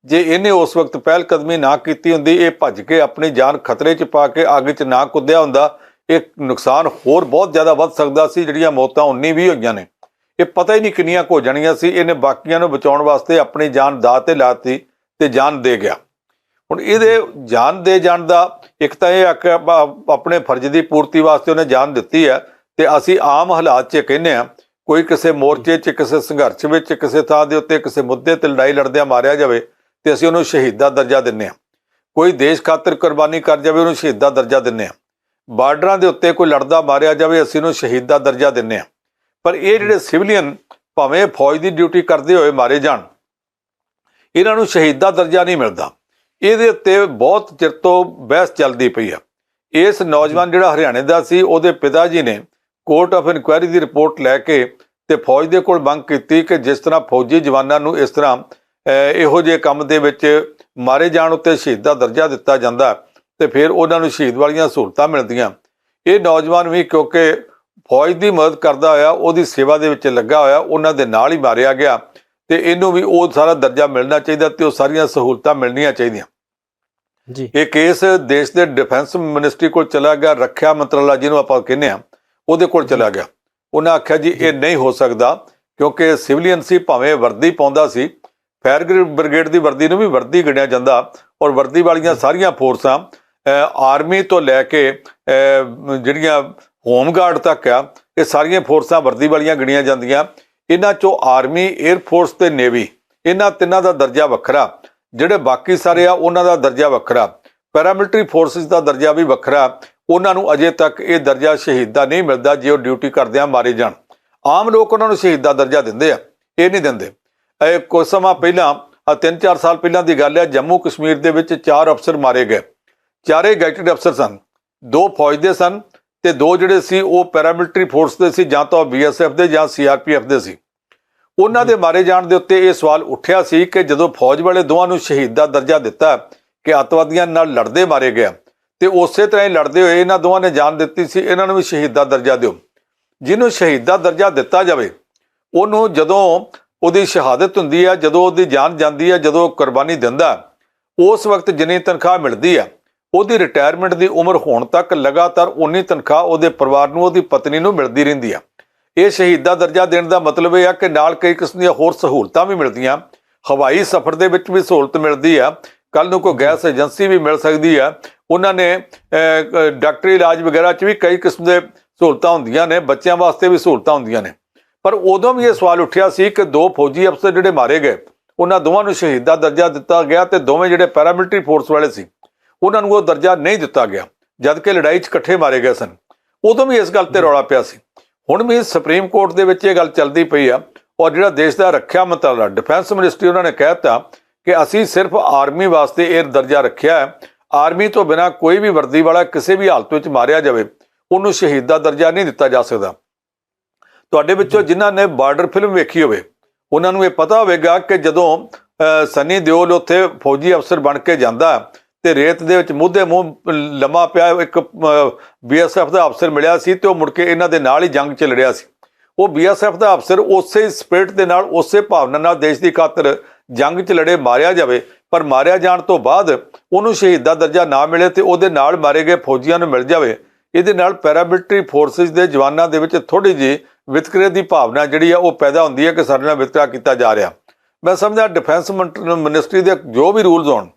ਜੇ ਇਹਨੇ ਉਸ ਵਕਤ ਪਹਿਲ ਕਦਮੀ ਨਾ ਕੀਤੀ ਹੁੰਦੀ, ਇਹ ਭੱਜ ਕੇ ਆਪਣੀ ਜਾਨ ਖਤਰੇ 'ਚ ਪਾ ਕੇ ਅੱਗ 'ਚ ਨਾ ਕੁੱਦਿਆ ਹੁੰਦਾ, ਇਹ ਨੁਕਸਾਨ ਹੋਰ ਬਹੁਤ ਜ਼ਿਆਦਾ ਵੱਧ ਸਕਦਾ ਸੀ। ਜਿਹੜੀਆਂ ਮੌਤਾਂ 19-20 ਹੋਈਆਂ ਨੇ, ਇਹ ਪਤਾ ਹੀ ਨਹੀਂ ਕਿੰਨੀਆਂ ਹੋ ਜਾਣੀਆਂ ਸੀ। ਇਹਨੇ ਬਾਕੀਆਂ ਨੂੰ ਬਚਾਉਣ ਵਾਸਤੇ ਆਪਣੀ ਜਾਨ ਦਾਅ ਤੇ ਲਾਤੀ ਤੇ ਜਾਨ ਦੇ ਗਿਆ। ਹੁਣ ਇਹਦੇ ਜਾਨ ਦੇ ਜਾਣ ਦਾ ਇੱਕ ਤਾਂ ਇਹ ਆਪਣੇ ਫਰਜ਼ ਦੀ ਪੂਰਤੀ ਵਾਸਤੇ ਉਹਨੇ ਜਾਨ ਦਿੱਤੀ ਹੈ ਤੇ ਅਸੀਂ ਆਮ ਹਾਲਾਤ 'ਚ ਕਹਿੰਦੇ ਹਾਂ, ਕੋਈ ਕਿਸੇ ਮੋਰਚੇ 'ਚ, ਕਿਸੇ ਸੰਘਰਸ਼ ਵਿੱਚ, ਕਿਸੇ ਥਾਂ ਦੇ ਉੱਤੇ ਕਿਸੇ ਮੁੱਦੇ ਤੇ ਲੜਾਈ ਲੜਦਿਆਂ ਮਾਰਿਆ ਜਾਵੇ ਤੇ ਅਸੀਂ ਉਹਨੂੰ ਸ਼ਹੀਦ ਦਾ ਦਰਜਾ ਦਿੰਦੇ ਹਾਂ। ਕੋਈ ਦੇਸ਼ ਖਾਤਰ ਕੁਰਬਾਨੀ ਕਰ ਜਾਵੇ, ਉਹਨੂੰ ਸ਼ਹੀਦ ਦਾ ਦਰਜਾ ਦਿੰਦੇ ਹਾਂ। ਬਾਰਡਰਾਂ ਦੇ ਉੱਤੇ ਕੋਈ ਲੜਦਾ ਮਾਰਿਆ ਜਾਵੇ, ਅਸੀਂ ਉਹਨੂੰ ਸ਼ਹੀਦ ਦਾ ਦਰਜਾ ਦਿੰਦੇ ਹਾਂ। ਪਰ ਇਹ ਜਿਹੜੇ ਸਿਵਲੀਅਨ ਭਾਵੇਂ ਫੌਜ ਦੀ ਡਿਊਟੀ ਕਰਦੇ ਹੋਏ ਮਾਰੇ ਜਾਣ, ਇਹਨਾਂ ਨੂੰ ਸ਼ਹੀਦ ਦਾ ਦਰਜਾ ਨਹੀਂ ਮਿਲਦਾ। ਇਹਦੇ ਉੱਤੇ ਬਹੁਤ ਚਿਰ ਤੋਂ ਬਹਿਸ ਚੱਲਦੀ ਪਈ ਆ। ਇਸ ਨੌਜਵਾਨ ਜਿਹੜਾ ਹਰਿਆਣੇ ਦਾ ਸੀ, ਉਹਦੇ ਪਿਤਾ ਜੀ ਨੇ court of inquiry the report ਲੈ ਕੇ ਤੇ ਫੌਜ ਦੇ ਕੋਲ ਮੰਗ ਕੀਤੀ ਕਿ ਜਿਸ ਤਰ੍ਹਾਂ ਫੌਜੀ ਜਵਾਨਾਂ ਨੂੰ ਇਸ ਤਰ੍ਹਾਂ ਇਹੋ ਜਿਹੇ ਕੰਮ ਦੇ ਵਿੱਚ ਮਾਰੇ ਜਾਣ ਉੱਤੇ ਸ਼ਹੀਦ ਦਾ ਦਰਜਾ ਦਿੱਤਾ ਜਾਂਦਾ ਤੇ ਫਿਰ ਉਹਨਾਂ ਨੂੰ ਸ਼ਹੀਦ ਵਾਲੀਆਂ ਸਹੂਲਤਾਂ ਮਿਲਦੀਆਂ। ਇਹ ਨੌਜਵਾਨ ਵੀ ਕਿਉਂਕਿ ਫੌਜ ਦੀ ਮਦਦ ਕਰਦਾ ਹੋਇਆ, ਉਹਦੀ ਸੇਵਾ ਦੇ ਵਿੱਚ ਲੱਗਾ ਹੋਇਆ, ਉਹਨਾਂ ਦੇ ਨਾਲ ਹੀ ਮਾਰਿਆ ਗਿਆ ਤੇ ਇਹਨੂੰ ਵੀ ਉਹ ਸਾਰਾ ਦਰਜਾ ਮਿਲਣਾ ਚਾਹੀਦਾ ਤੇ ਉਹ ਸਾਰੀਆਂ ਸਹੂਲਤਾਂ ਮਿਲਣੀਆਂ ਚਾਹੀਦੀਆਂ ਜੀ। ਇਹ ਕੇਸ ਦੇਸ਼ ਦੇ ਡਿਫੈਂਸ ਮਿਨਿਸਟਰੀ ਕੋਲ ਚਲਾ ਗਿਆ, ਰੱਖਿਆ ਮੰਤਰਾਲਾ ਜਿਹਨੂੰ ਆਪਾਂ ਕਹਿੰਦੇ ਆ, ਉਹਦੇ ਕੋਲ ਚਲਾ ਗਿਆ। ਉਹਨਾਂ ਆਖਿਆ ਜੀ ਇਹ ਨਹੀਂ ਹੋ ਸਕਦਾ ਕਿਉਂਕਿ ਸਿਵਲੀਅਨ ਸੀ, ਭਾਵੇਂ ਵਰਦੀ ਪਾਉਂਦਾ ਸੀ, ਫਾਇਰ ਬ੍ਰਿਗੇਡ ਦੀ ਵਰਦੀ ਨੂੰ ਵੀ ਵਰਦੀ ਗਿਣਿਆ ਜਾਂਦਾ ਔਰ ਵਰਦੀ ਵਾਲੀਆਂ ਸਾਰੀਆਂ ਫੋਰਸਾਂ ਆਰਮੀ ਤੋਂ ਲੈ ਕੇ ਜਿਹੜੀਆਂ ਹੋਮਗਾਰਡ ਤੱਕ ਆ, ਇਹ ਸਾਰੀਆਂ ਫੋਰਸਾਂ ਵਰਦੀ ਵਾਲੀਆਂ ਗਿਣੀਆਂ ਜਾਂਦੀਆਂ। ਇਹਨਾਂ 'ਚੋਂ ਆਰਮੀ, ਏਅਰ ਫੋਰਸ ਤੇ ਨੇਵੀ, ਇਹਨਾਂ ਤਿੰਨਾਂ ਦਾ ਦਰਜਾ ਵੱਖਰਾ, ਜਿਹੜੇ ਬਾਕੀ ਸਾਰੇ ਆ ਉਹਨਾਂ ਦਾ ਦਰਜਾ ਵੱਖਰਾ, ਪੈਰਾਮਿਲਟਰੀ ਫੋਰਸਿਸ ਦਾ ਦਰਜਾ ਵੀ ਵੱਖਰਾ। ਉਹਨਾਂ ਨੂੰ ਅਜੇ ਤੱਕ ਇਹ ਦਰਜਾ ਸ਼ਹੀਦ ਦਾ ਨਹੀਂ ਮਿਲਦਾ ਜੇ ਉਹ ਡਿਊਟੀ ਕਰਦਿਆਂ ਮਾਰੇ ਜਾਣ। ਆਮ ਲੋਕ ਉਹਨਾਂ ਨੂੰ ਸ਼ਹੀਦ ਦਾ ਦਰਜਾ ਦਿੰਦੇ ਆ, ਇਹ ਨਹੀਂ ਦਿੰਦੇ। ਇਹ ਕੁਝ ਸਮਾਂ ਪਹਿਲਾਂ, 3-4 ਸਾਲ ਪਹਿਲਾਂ ਦੀ ਗੱਲ ਹੈ, ਜੰਮੂ ਕਸ਼ਮੀਰ ਦੇ ਵਿੱਚ 4 ਅਫਸਰ ਮਾਰੇ ਗਏ। ਚਾਰੇ ਗੈਜਟਡ ਅਫਸਰ ਸਨ, 2 ਫੌਜ ਦੇ ਸਨ ਤੇ 2 ਜਿਹੜੇ ਸੀ ਉਹ ਪੈਰਾਮਿਲਟਰੀ ਫੋਰਸ ਦੇ ਸੀ, ਜਾਂ ਤਾਂ BSF ਦੇ ਜਾਂ CRPF ਦੇ ਸੀ। ਉਹਨਾਂ ਦੇ ਮਾਰੇ ਜਾਣ ਦੇ ਉੱਤੇ ਇਹ ਸਵਾਲ ਉੱਠਿਆ ਸੀ ਕਿ ਜਦੋਂ ਫੌਜ ਵਾਲੇ ਦੋਵਾਂ ਨੂੰ ਸ਼ਹੀਦ ਦਾ ਦਰਜਾ ਦਿੱਤਾ ਕਿ ਅੱਤਵਾਦੀਆਂ ਨਾਲ ਲੜਦੇ ਮਾਰੇ ਗਏ ਤੇ ਉਸੇ ਤਰ੍ਹਾਂ ਹੀ ਲੜਦੇ ਹੋਏ ਇਹਨਾਂ ਦੋਵਾਂ ਨੇ ਜਾਨ ਦਿੱਤੀ ਸੀ, ਇਹਨਾਂ ਨੂੰ ਵੀ ਸ਼ਹੀਦ ਦਾ ਦਰਜਾ ਦਿਓ। ਜਿਹਨੂੰ ਸ਼ਹੀਦ ਦਾ ਦਰਜਾ ਦਿੱਤਾ ਜਾਵੇ, ਉਹਨੂੰ ਜਦੋਂ ਉਹਦੀ ਸ਼ਹਾਦਤ ਹੁੰਦੀ ਹੈ, ਜਦੋਂ ਉਹਦੀ ਜਾਨ ਜਾਂਦੀ ਹੈ, ਜਦੋਂ ਕੁਰਬਾਨੀ ਦਿੰਦਾ, ਉਸ ਵਕਤ ਜਿੰਨੀ ਤਨਖਾਹ ਮਿਲਦੀ ਆ ਉਹਦੀ ਰਿਟਾਇਰਮੈਂਟ ਦੀ ਉਮਰ ਹੋਣ ਤੱਕ ਲਗਾਤਾਰ ਉਨੀ ਤਨਖਾਹ ਉਹਦੇ ਪਰਿਵਾਰ ਨੂੰ, ਉਹਦੀ ਪਤਨੀ ਨੂੰ ਮਿਲਦੀ ਰਹਿੰਦੀ ਆ। ਇਹ ਸ਼ਹੀਦਾ ਦਰਜਾ ਦੇਣ ਦਾ ਮਤਲਬ ਇਹ ਆ ਕਿ ਨਾਲ ਕਈ ਕਿਸਮ ਦੀਆਂ ਹੋਰ ਸਹੂਲਤਾਂ ਵੀ ਮਿਲਦੀਆਂ। ਹਵਾਈ ਸਫ਼ਰ ਦੇ ਵਿੱਚ ਵੀ ਸਹੂਲਤ ਮਿਲਦੀ ਆ, ਕੱਲ ਨੂੰ ਕੋਈ ਗੈਸ ਏਜੰਸੀ ਵੀ ਮਿਲ ਸਕਦੀ ਆ। ਉਹਨਾਂ ਨੇ ਡਾਕਟਰੀ ਇਲਾਜ ਵਗੈਰਾ 'ਚ ਵੀ ਕਈ ਕਿਸਮ ਦੇ ਸਹੂਲਤਾਂ ਹੁੰਦੀਆਂ ਨੇ, ਬੱਚਿਆਂ ਵਾਸਤੇ ਵੀ ਸਹੂਲਤਾਂ ਹੁੰਦੀਆਂ ਨੇ। ਪਰ ਉਦੋਂ ਵੀ ਇਹ ਸਵਾਲ ਉੱਠਿਆ ਸੀ ਕਿ 2 ਫੌਜੀ ਅਫਸਰ ਜਿਹੜੇ ਮਾਰੇ ਗਏ, ਉਹਨਾਂ ਦੋਵਾਂ ਨੂੰ ਸ਼ਹੀਦਾ ਦਰਜਾ ਦਿੱਤਾ ਗਿਆ ਤੇ ਦੋਵੇਂ ਜਿਹੜੇ ਪੈਰਾਮਿਲਟਰੀ ਫੋਰਸ ਵਾਲੇ ਸੀ ਉਹਨਾਂ ਨੂੰ ਉਹ ਦਰਜਾ ਨਹੀਂ ਦਿੱਤਾ ਗਿਆ, ਜਦ ਕਿ ਲੜਾਈ 'ਚ ਇਕੱਠੇ ਮਾਰੇ ਗਏ ਸਨ। ਉਦੋਂ ਵੀ ਇਸ ਗੱਲ ਤੇ ਰੌਲਾ ਪਿਆ ਸੀ। ਹੁਣ ਵੀ ਸੁਪਰੀਮ ਕੋਰਟ ਦੇ ਵਿੱਚ ਇਹ ਗੱਲ ਚੱਲਦੀ ਪਈ ਆ, ਔਰ ਜਿਹੜਾ ਦੇਸ਼ ਦਾ ਰੱਖਿਆ ਮੰਤਰਾਲਾ, ਡਿਫੈਂਸ ਮਿਨਿਸਟਰੀ, ਉਹਨਾਂ ਨੇ ਕਹਿ ਦਿੱਤਾ ਕਿ ਅਸੀਂ ਸਿਰਫ ਆਰਮੀ ਵਾਸਤੇ ਇਹ ਦਰਜਾ ਰੱਖਿਆ ਹੈ। ਆਰਮੀ ਤੋਂ ਬਿਨਾਂ ਕੋਈ ਵੀ ਵਰਦੀ ਵਾਲਾ ਕਿਸੇ ਵੀ ਹਾਲਤ ਵਿੱਚ ਮਾਰਿਆ ਜਾਵੇ ਉਹਨੂੰ ਸ਼ਹੀਦਾ ਦਰਜਾ ਨਹੀਂ ਦਿੱਤਾ ਜਾ ਸਕਦਾ। ਤੁਹਾਡੇ ਵਿੱਚੋਂ ਜਿਨ੍ਹਾਂ ਨੇ ਬਾਰਡਰ ਫਿਲਮ ਵੇਖੀ ਹੋਵੇ ਉਹਨਾਂ ਨੂੰ ਇਹ ਪਤਾ ਹੋਵੇਗਾ ਕਿ ਜਦੋਂ ਸਨੀ ਦਿਓਲ ਉੱਥੇ ਫੌਜੀ ਅਫਸਰ ਬਣ ਕੇ ਜਾਂਦਾ ਤੇ ਰੇਤ ਦੇ ਵਿੱਚ ਮੂੰਹ ਦੇ ਮੂੰਹ ਲੰਮਾ ਪਿਆ ਇੱਕ BSF ਦਾ ਅਫਸਰ ਮਿਲਿਆ ਸੀ ਤੇ ਉਹ ਮੁੜ ਕੇ ਇਹਨਾਂ ਦੇ ਨਾਲ ਹੀ ਜੰਗ 'ਚ ਲੜਿਆ ਸੀ। ਉਹ BSF ਦਾ ਅਫਸਰ ਉਸੇ ਸਪਿਰਿਟ ਦੇ ਨਾਲ, ਉਸੇ ਭਾਵਨਾ ਨਾਲ ਦੇਸ਼ ਦੀ ਖਾਤਰ ਜੰਗ 'ਚ ਲੜੇ, ਮਾਰਿਆ ਜਾਵੇ, ਪਰ ਮਾਰਿਆ ਜਾਣ ਤੋਂ ਬਾਅਦ ਉਹਨੂੰ ਸ਼ਹੀਦਾ ਦਰਜਾ ਨਾ ਮਿਲੇ ਤੇ ਉਹਦੇ ਨਾਲ ਮਾਰੇ ਗਏ ਫੌਜੀਆਂ ਨੂੰ ਮਿਲ ਜਾਵੇ। ਇਹਦੇ ਨਾਲ ਪੈਰਾਮਿਲਟਰੀ ਫੋਰਸਿਸ ਦੇ ਜਵਾਨਾਂ ਦੇ ਵਿੱਚ ਥੋੜ੍ਹੀ ਜਿਹੀ ਵਿਤਕਰੇ ਦੀ ਭਾਵਨਾ ਜਿਹੜੀ ਆ ਉਹ ਪੈਦਾ ਹੁੰਦੀ ਹੈ ਕਿ ਸਾਡੇ ਨਾਲ ਵਿਤਕਰਾ ਕੀਤਾ ਜਾ ਰਿਹਾ। ਮੈਂ ਸਮਝਦਾ ਡਿਫੈਂਸ ਮਿਨਿਸਟਰੀ ਦੇ ਜੋ ਵੀ ਰੂਲਸ ਹੋਣ,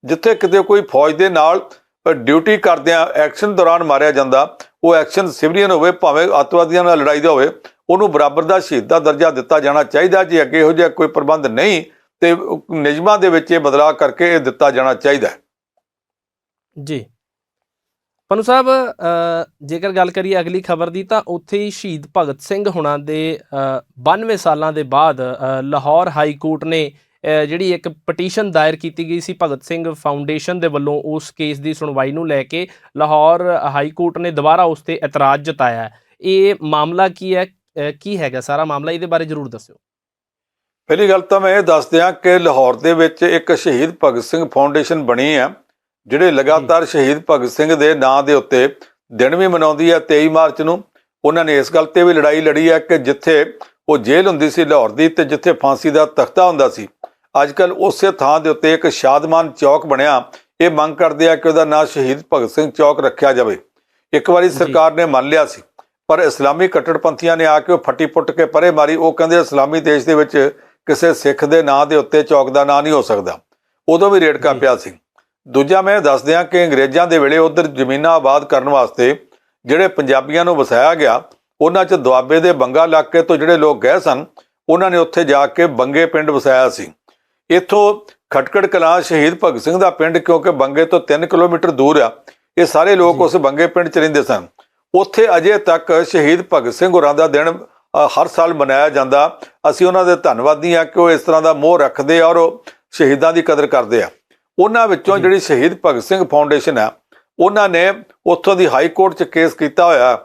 ਜਿੱਥੇ ਕਿਤੇ ਕੋਈ ਫੌਜ ਦੇ ਨਾਲ ਡਿਊਟੀ ਕਰਦਿਆਂ ਐਕਸ਼ਨ ਦੌਰਾਨ ਮਾਰਿਆ ਜਾਂਦਾ, ਉਹ ਐਕਸ਼ਨ ਸਿਵਲੀਅਨ ਹੋਵੇ ਭਾਵੇਂ ਅੱਤਵਾਦੀਆਂ ਨਾਲ ਲੜਾਈ ਦਾ ਹੋਵੇ, ਉਹਨੂੰ ਬਰਾਬਰ ਦਾ ਸ਼ਹੀਦਾ ਦਰਜਾ ਦਿੱਤਾ ਜਾਣਾ ਚਾਹੀਦਾ। ਜੇ ਅੱਗੇ ਇਹੋ ਜਿਹਾ ਕੋਈ ਪ੍ਰਬੰਧ ਨਹੀਂ ਤੇ ਨਿਯਮਾਂ ਦੇ ਵਿੱਚ ਇਹ ਬਦਲਾਅ ਕਰਕੇ ਇਹ ਦਿੱਤਾ ਜਾਣਾ ਚਾਹੀਦਾ ਜੀ। ਪੰਨੂ ਸਾਹਿਬ, ਜੇਕਰ ਗੱਲ ਕਰੀਏ ਅਗਲੀ ਖਬਰ ਦੀ ਤਾਂ ਉੱਥੇ ਹੀ ਸ਼ਹੀਦ ਭਗਤ ਸਿੰਘ ਹੁਣਾਂ ਦੇ 92 ਸਾਲਾਂ ਦੇ ਬਾਅਦ ਲਾਹੌਰ ਹਾਈ ਕੋਰਟ ਨੇ ਜਿਹੜੀ ਇੱਕ ਪਟੀਸ਼ਨ ਦਾਇਰ ਕੀਤੀ ਗਈ ਸੀ ਭਗਤ ਸਿੰਘ ਫਾਊਂਡੇਸ਼ਨ ਦੇ ਵੱਲੋਂ, ਉਸ ਕੇਸ ਦੀ ਸੁਣਵਾਈ ਨੂੰ ਲੈ ਕੇ ਲਾਹੌਰ ਹਾਈ ਕੋਰਟ ਨੇ ਦੁਬਾਰਾ ਉਸ ਤੇ ਇਤਰਾਜ਼ ਜਤਾਇਆ। ਇਹ ਮਾਮਲਾ ਕੀ ਹੈ, ਕੀ ਹੈਗਾ ਸਾਰਾ ਮਾਮਲਾ, ਇਹਦੇ ਬਾਰੇ ਜ਼ਰੂਰ ਦੱਸਿਓ। ਪਹਿਲੀ ਗੱਲ ਤਾਂ ਮੈਂ ਇਹ ਦੱਸ ਦਿਆਂ ਕਿ ਲਾਹੌਰ ਦੇ ਵਿੱਚ ਇੱਕ ਸ਼ਹੀਦ ਭਗਤ ਸਿੰਘ ਫਾਊਂਡੇਸ਼ਨ ਬਣੀ ਹੈ, ਜਿਹੜੇ ਲਗਾਤਾਰ ਸ਼ਹੀਦ ਭਗਤ ਸਿੰਘ ਦੇ ਨਾਂ ਦੇ ਉੱਤੇ ਦਿਨ ਵੀ ਮਨਾਉਂਦੀ ਹੈ। 23 ਮਾਰਚ ਨੂੰ ਉਹਨਾਂ ਨੇ ਇਸ ਗੱਲ ਤੇ ਵੀ ਲੜਾਈ ਲੜੀ ਹੈ ਕਿ ਜਿੱਥੇ ਉਹ ਜੇਲ੍ਹ ਹੁੰਦੀ ਸੀ ਲਾਹੌਰ ਦੀ ਤੇ ਜਿੱਥੇ ਫਾਂਸੀ ਦਾ ਤਖਤਾ ਹੁੰਦਾ ਸੀ, ਅੱਜ ਕੱਲ੍ਹ ਉਸੇ ਥਾਂ ਦੇ ਉੱਤੇ ਇੱਕ ਸ਼ਾਦਮਾਨ ਚੌਕ ਬਣਿਆ। ਇਹ ਮੰਗ ਕਰਦੇ ਆ ਕਿ ਉਹਦਾ ਨਾਂ ਸ਼ਹੀਦ ਭਗਤ ਸਿੰਘ ਚੌਕ ਰੱਖਿਆ ਜਾਵੇ। ਇੱਕ ਵਾਰੀ ਸਰਕਾਰ ਨੇ ਮੰਨ ਲਿਆ ਸੀ, ਪਰ ਇਸਲਾਮੀ ਕੱਟੜਪੰਥੀਆਂ ਨੇ ਆ ਕੇ ਉਹ ਫੱਟੀ ਪੁੱਟ ਕੇ ਪਰੇ ਮਾਰੀ। ਉਹ ਕਹਿੰਦੇ ਇਸਲਾਮੀ ਦੇਸ਼ ਦੇ ਵਿੱਚ ਕਿਸੇ ਸਿੱਖ ਦੇ ਨਾਂ ਦੇ ਉੱਤੇ ਚੌਕ ਦਾ ਨਾਂ ਨਹੀਂ ਹੋ ਸਕਦਾ। ਉਦੋਂ ਵੀ ਰੇੜਕਾ ਪਿਆ ਸੀ। ਦੂਜਾ ਮੈਂ ਦੱਸ ਦਿਆਂ ਕਿ ਅੰਗਰੇਜ਼ਾਂ ਦੇ ਵੇਲੇ ਉੱਧਰ ਜ਼ਮੀਨਾਂ ਆਬਾਦ ਕਰਨ ਵਾਸਤੇ ਜਿਹੜੇ ਪੰਜਾਬੀਆਂ ਨੂੰ ਵਸਾਇਆ ਗਿਆ, ਉਹਨਾਂ 'ਚ ਦੁਆਬੇ ਦੇ ਬੰਗਾ ਇਲਾਕੇ ਤੋਂ ਜਿਹੜੇ ਲੋਕ ਗਏ ਸਨ, ਉਹਨਾਂ ਨੇ ਉੱਥੇ ਜਾ ਕੇ ਬੰਗੇ ਪਿੰਡ ਵਸਾਇਆ ਸੀ। ਇੱਥੋਂ ਖਟਕੜ ਕਲਾਂ ਸ਼ਹੀਦ ਭਗਤ ਸਿੰਘ ਦਾ ਪਿੰਡ, ਕਿਉਂਕਿ ਬੰਗੇ ਤੋਂ 3 ਕਿਲੋਮੀਟਰ ਦੂਰ ਆ, ਇਹ ਸਾਰੇ ਲੋਕ ਉਸ ਬੰਗੇ ਪਿੰਡ 'ਚ ਰਹਿੰਦੇ ਸਨ। ਉੱਥੇ ਅਜੇ ਤੱਕ ਸ਼ਹੀਦ ਭਗਤ ਸਿੰਘ ਹੋਰਾਂ ਦਾ ਦਿਨ ਹਰ ਸਾਲ ਮਨਾਇਆ ਜਾਂਦਾ। ਅਸੀਂ ਉਹਨਾਂ ਦੇ ਧੰਨਵਾਦੀ ਹਾਂ ਕਿ ਉਹ ਇਸ ਤਰ੍ਹਾਂ ਦਾ ਮੋਹ ਰੱਖਦੇ ਔਰ ਉਹ ਸ਼ਹੀਦਾਂ ਦੀ ਕਦਰ ਕਰਦੇ ਆ। ਉਹਨਾਂ ਵਿੱਚੋਂ ਜਿਹੜੀ ਸ਼ਹੀਦ ਭਗਤ ਸਿੰਘ ਫਾਊਂਡੇਸ਼ਨ ਆ, ਉਹਨਾਂ ਨੇ ਉੱਥੋਂ ਦੀ ਹਾਈ ਕੋਰਟ 'ਚ ਕੇਸ ਕੀਤਾ ਹੋਇਆ।